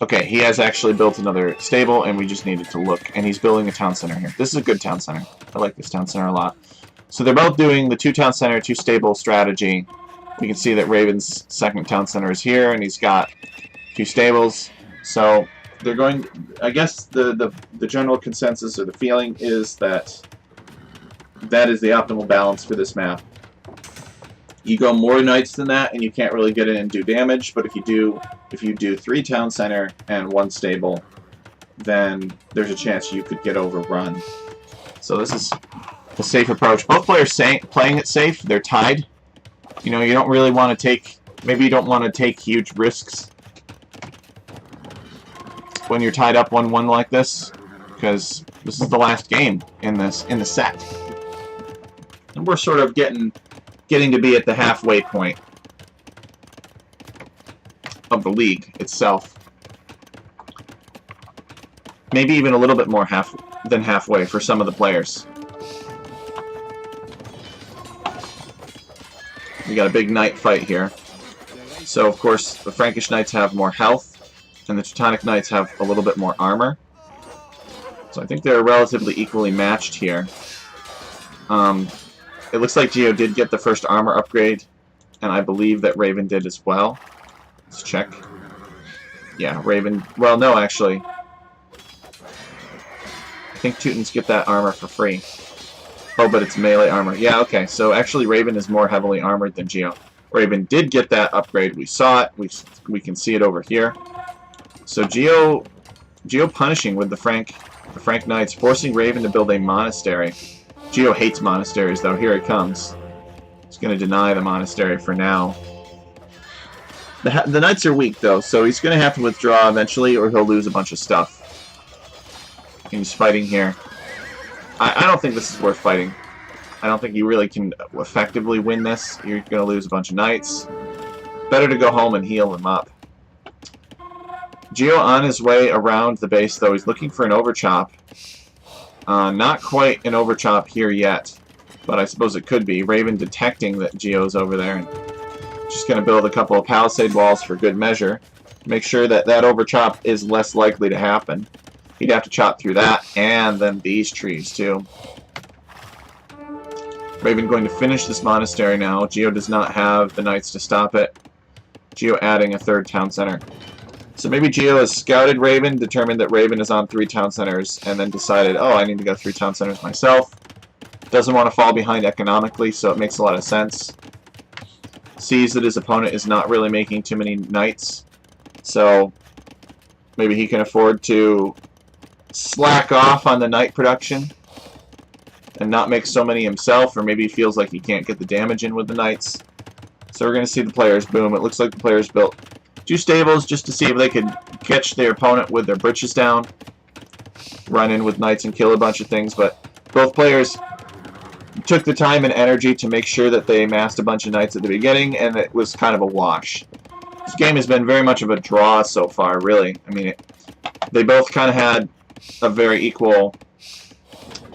Speaker 1: Okay, he has actually built another stable, and we just needed to look. And he's building a town center here. This is a good town center. I like this town center a lot. So they're both doing the 2 town center, 2 stable strategy. We can see that Raven's second town center is here, and he's got 2 stables. So they're going, I guess the general consensus or the feeling is that that is the optimal balance for this map. You go more knights than that and you can't really get in and do damage, but if you do 3 town center and 1 stable, then there's a chance you could get overrun. So this is a safe approach. Both players playing it safe. They're tied. You know, you don't really want to take, maybe you don't want to take huge risks when you're tied up 1-1 like this, because this is the last game in the set, and we're sort of getting to be at the halfway point of the league itself. Maybe even a little bit more than halfway for some of the players. We got a big knight fight here. So of course the Frankish knights have more health, and the Teutonic Knights have a little bit more armor. So I think they're relatively equally matched here. It looks like Geo did get the first armor upgrade, and I believe that Raven did as well. Let's check. Yeah, Raven... Well, no, actually. I think Teutons get that armor for free. Oh, but it's melee armor. Yeah, okay. So actually Raven is more heavily armored than Geo. Raven did get that upgrade. We saw it. We can see it over here. So Geo punishing with the Frank Knights, forcing Raven to build a monastery. Geo hates monasteries, though. Here it comes. He's going to deny the monastery for now. The Knights are weak, though, so he's going to have to withdraw eventually, or he'll lose a bunch of stuff. He's fighting here. I don't think this is worth fighting. I don't think you really can effectively win this. You're going to lose a bunch of Knights. Better to go home and heal him up. Geo on his way around the base, though. He's looking for an overchop. Not quite an overchop here yet, but I suppose it could be. Raven detecting that Geo's over there and just going to build a couple of palisade walls for good measure. Make sure that that overchop is less likely to happen. He'd have to chop through that and then these trees too. Raven going to finish this monastery now. Geo does not have the Knights to stop it. Geo adding a third town center. So maybe Geo has scouted Raven, determined that Raven is on 3 town centers, and then decided, oh, I need to go 3 town centers myself. Doesn't want to fall behind economically, so it makes a lot of sense. Sees that his opponent is not really making too many Knights, so maybe he can afford to slack off on the Knight production and not make so many himself, or maybe he feels like he can't get the damage in with the Knights. So we're going to see the players boom. It looks like the players built 2 stables just to see if they could catch their opponent with their britches down, run in with Knights and kill a bunch of things, but both players took the time and energy to make sure that they amassed a bunch of Knights at the beginning, and it was kind of a wash. This game has been very much of a draw so far, really. I mean, they both kind of had a very equal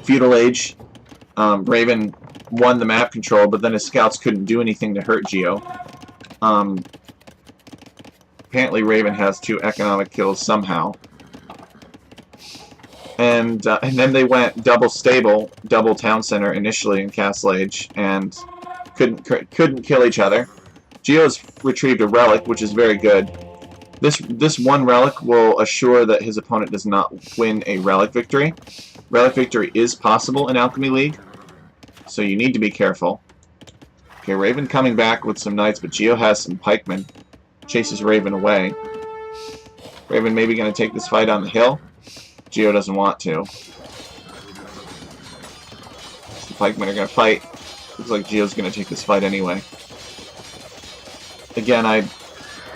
Speaker 1: feudal age. Raven won the map control, but then his scouts couldn't do anything to hurt Geo. Apparently Raven has 2 economic kills somehow. And then they went double stable, double town center initially in Castle Age, and couldn't kill each other. Geo's retrieved a relic, which is very good. This one relic will assure that his opponent does not win a relic victory. Relic victory is possible in Alchemy League, so you need to be careful. Okay, Raven coming back with some Knights, but Geo has some pikemen. Chases Raven away. Raven maybe going to take this fight on the hill. Geo doesn't want to. The pikemen are going to fight. Looks like Geo's going to take this fight anyway. Again, I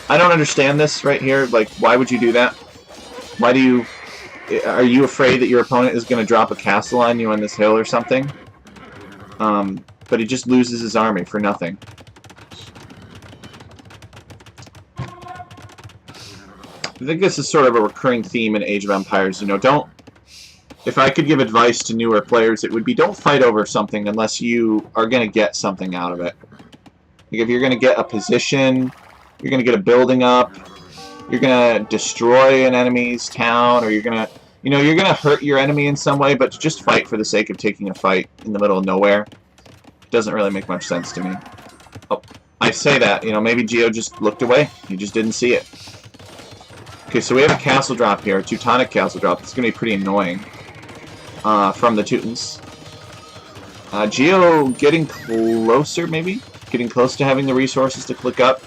Speaker 1: don't understand this right here. Like, why would you do that? Why do you... Are you afraid that your opponent is going to drop a castle on you on this hill or something? But he just loses his army for nothing. I think this is sort of a recurring theme in Age of Empires. You know, if I could give advice to newer players, it would be don't fight over something unless you are going to get something out of it. Like if you're going to get a position, you're going to get a building up, you're going to destroy an enemy's town, or you're going to, you know, you're going to hurt your enemy in some way, but just fight for the sake of taking a fight in the middle of nowhere. It doesn't really make much sense to me. Oh, I say that, you know, maybe Geo just looked away. He just didn't see it. Okay, so we have a castle drop here, a Teutonic castle drop. It's going to be pretty annoying from the Teutons. Geo getting closer, maybe? Getting close to having the resources to click up.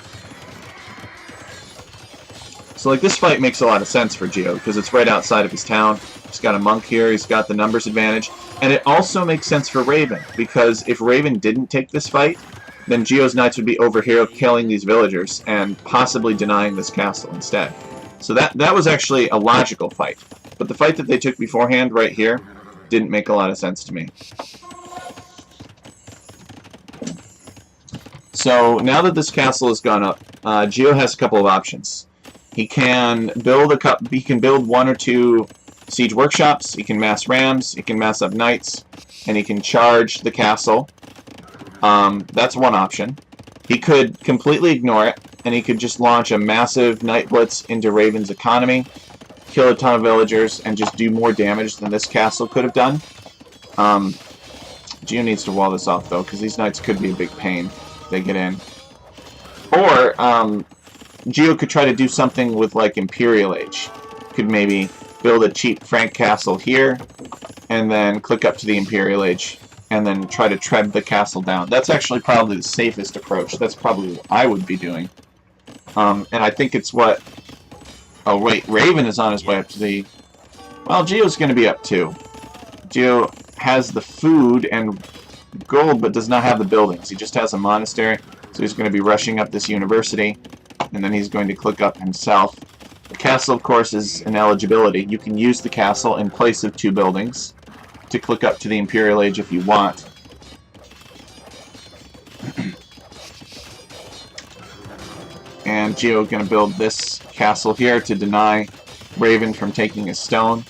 Speaker 1: So, like, this fight makes a lot of sense for Geo, because it's right outside of his town. He's got a monk here, he's got the numbers advantage. And it also makes sense for Raven, because if Raven didn't take this fight, then Geo's Knights would be over here killing these villagers, and possibly denying this castle instead. So that was actually a logical fight. But the fight that they took beforehand right here didn't make a lot of sense to me. So now that this castle has gone up, Geo has a couple of options. He can build 1 or 2 siege workshops, he can mass rams, he can mass up knights, and he can charge the castle. That's one option. He could completely ignore it, and he could just launch a massive Knight Blitz into Raven's economy, kill a ton of villagers, and just do more damage than this castle could have done. Geo needs to wall this off, though, because these knights could be a big pain if they get in. Or, Geo could try to do something with, like, Imperial Age. Could maybe build a cheap Frank castle here, and then click up to the Imperial Age, and then try to tread the castle down. That's actually probably the safest approach. That's probably what I would be doing. And I think it's what Oh, wait. Raven is on his way up to the... Well, Geo's going to be up too. Geo has the food and gold, but does not have the buildings. He just has a monastery, so he's going to be rushing up this university, and then he's going to click up himself. The castle, of course, is an eligibility. You can use the castle in place of 2 buildings to click up to the Imperial Age if you want. And Geo going to build this castle here to deny Raven from taking his stone.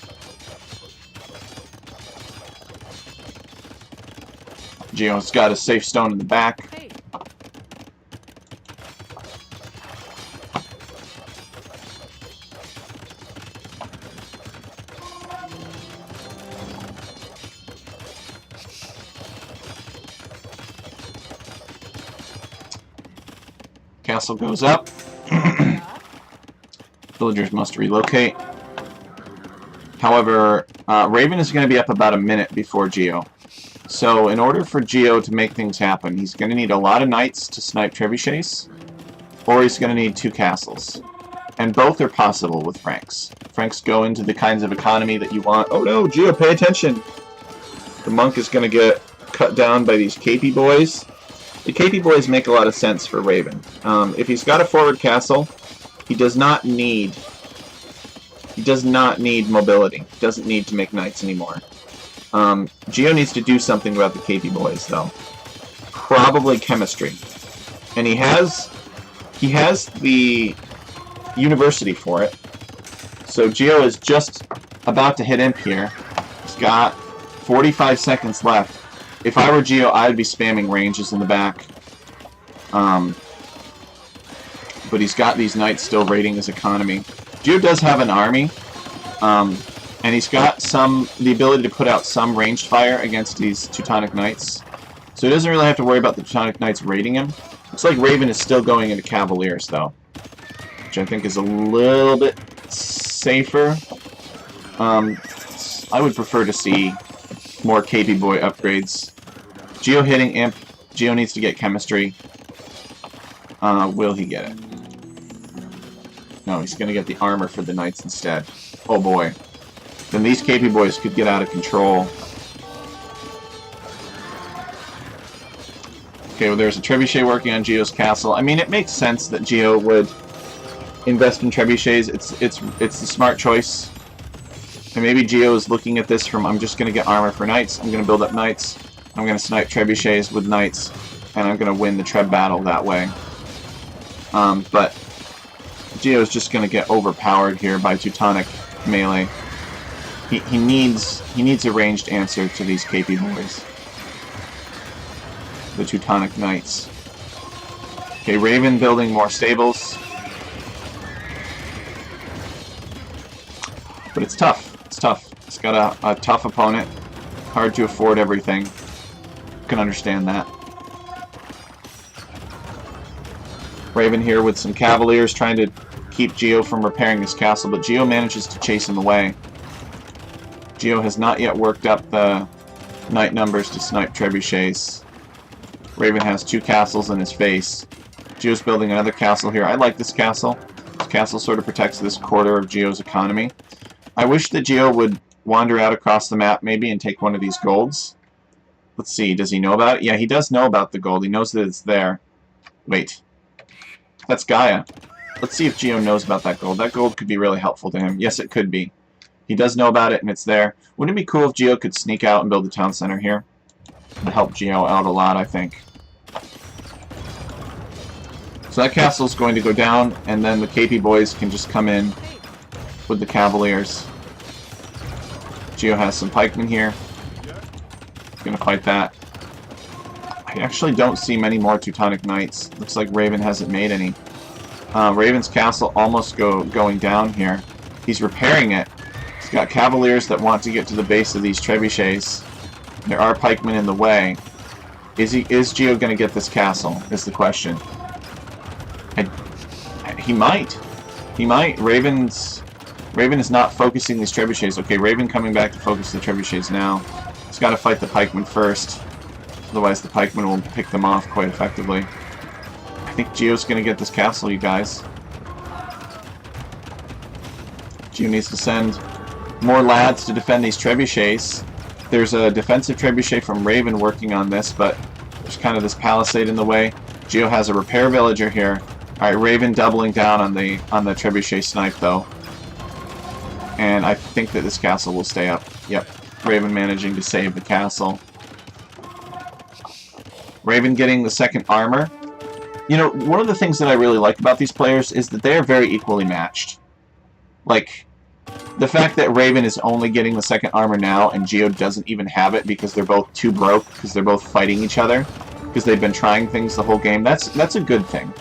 Speaker 1: Geo's got a safe stone in the back.
Speaker 2: Hey.
Speaker 1: Castle goes up. Villagers must relocate. However, Raven is going to be up about a minute before Geo. So in order for Geo to make things happen, he's going to need a lot of knights to snipe trebuchets, or he's going to need 2 castles. And both are possible with Franks. Franks go into the kinds of economy that you want. Oh no, Geo, pay attention! The monk is going to get cut down by these Capey boys. The Capey boys make a lot of sense for Raven. If he's got a forward castle, he does not need mobility. He doesn't need to make knights anymore. Geo needs to do something about the Capey boys, though. Probably chemistry. And he has the university for it. So Geo is just about to hit imp here. He's got 45 seconds left. If I were Geo, I would be spamming ranges in the back. But he's got these knights still raiding his economy. Geo does have an army. And he's got the ability to put out some ranged fire against these Teutonic Knights. So he doesn't really have to worry about the Teutonic Knights raiding him. Looks like Raven is still going into Cavaliers, though. Which I think is a little bit safer. I would prefer to see more Capey Boy upgrades. Geo hitting Imp. Geo needs to get Chemistry. Will he get it? No, he's going to get the armor for the Knights instead. Oh boy. Then these Capey boys could get out of control. Okay, well there's a trebuchet working on Geo's castle. I mean, it makes sense that Geo would invest in trebuchets. It's the smart choice. And maybe Geo is looking at this from, I'm just going to get armor for knights. I'm going to build up knights. I'm going to snipe trebuchets with knights. And I'm going to win the treb battle that way. But Geo is just going to get overpowered here by Teutonic melee. He needs a ranged answer to these Capey boys. The Teutonic Knights. Okay, Raven building more stables. But it's tough. It's tough. It's got a tough opponent. Hard to afford everything. Can understand that. Raven here with some Cavaliers trying to keep Geo from repairing his castle, but Geo manages to chase him away. Geo has not yet worked up the knight numbers to snipe trebuchets. Raven has 2 castles in his face. Geo's building another castle here. I like this castle. This castle sort of protects this quarter of Geo's economy. I wish that Geo would wander out across the map maybe and take one of these golds. Let's see, does he know about it? Yeah, he does know about the gold. He knows that it's there. Wait. That's Gaia. Let's see if Geo knows about that gold. That gold could be really helpful to him. Yes, it could be. He does know about it, and it's there. Wouldn't it be cool if Geo could sneak out and build the town center here? It would help Geo out a lot, I think. So that castle's going to go down, and then the Capey boys can just come in with the Cavaliers. Geo has some pikemen here. He's going to fight that. I actually don't see many more Teutonic Knights. Looks like Raven hasn't made any. Raven's castle almost going down here. He's repairing it. He's got Cavaliers that want to get to the base of these trebuchets. There are pikemen in the way. Is Geo going to get this castle? Is the question. He might. He might. Raven is not focusing these trebuchets. Okay, Raven coming back to focus the trebuchets now. He's got to fight the pikemen first. Otherwise the pikemen will pick them off quite effectively. I think Geo's going to get this castle, you guys. Geo needs to send more lads to defend these trebuchets. There's a defensive trebuchet from Raven working on this, but there's kind of this palisade in the way. Geo has a repair villager here. Alright, Raven doubling down on the trebuchet snipe though. And I think that this castle will stay up. Yep. Raven managing to save the castle. Raven getting the second armor. You know, one of the things that I really like about these players is that they are very equally matched. Like, the fact that Raven is only getting the second armor now and Geo doesn't even have it because they're both too broke, because they're both fighting each other, because they've been trying things the whole game, that's a good thing.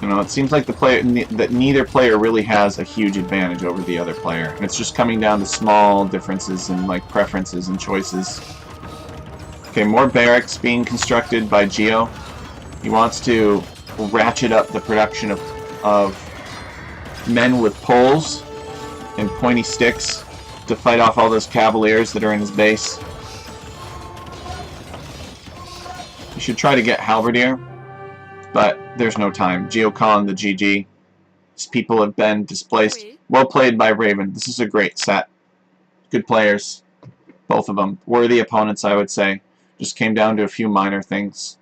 Speaker 1: You know, it seems like that neither player really has a huge advantage over the other player, and it's just coming down to small differences in like preferences and choices. Okay, more barracks being constructed by Geo. He wants to ratchet up the production of men with poles and pointy sticks to fight off all those cavaliers that are in his base. You should try to get Halberdier, but there's no time. Geo calling the GG. His people have been displaced. Well played by Raven. This is a great set. Good players. Both of them. Worthy opponents, I would say. Just came down to a few minor things.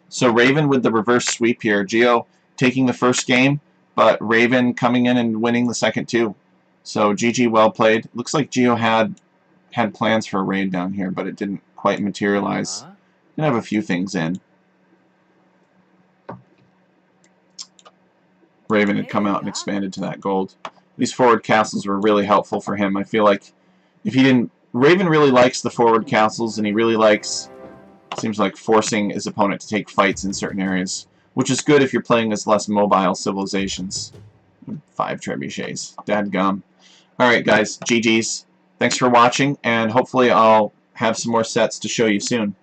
Speaker 1: So Raven with the reverse sweep here. Geo taking the first game, but Raven coming in and winning the second too. So GG, well played. Looks like Geo had plans for a raid down here, but it didn't quite materialize. Gonna have a few things in. Raven had come out and expanded to that gold. These forward castles were really helpful for him. I feel like if he didn't... Raven really likes the forward castles, and he really likes, seems like, forcing his opponent to take fights in certain areas, which is good if you're playing as less mobile civilizations. 5 trebuchets. Dadgum. Alright guys, GG's. Thanks for watching, and hopefully I'll have some more sets to show you soon.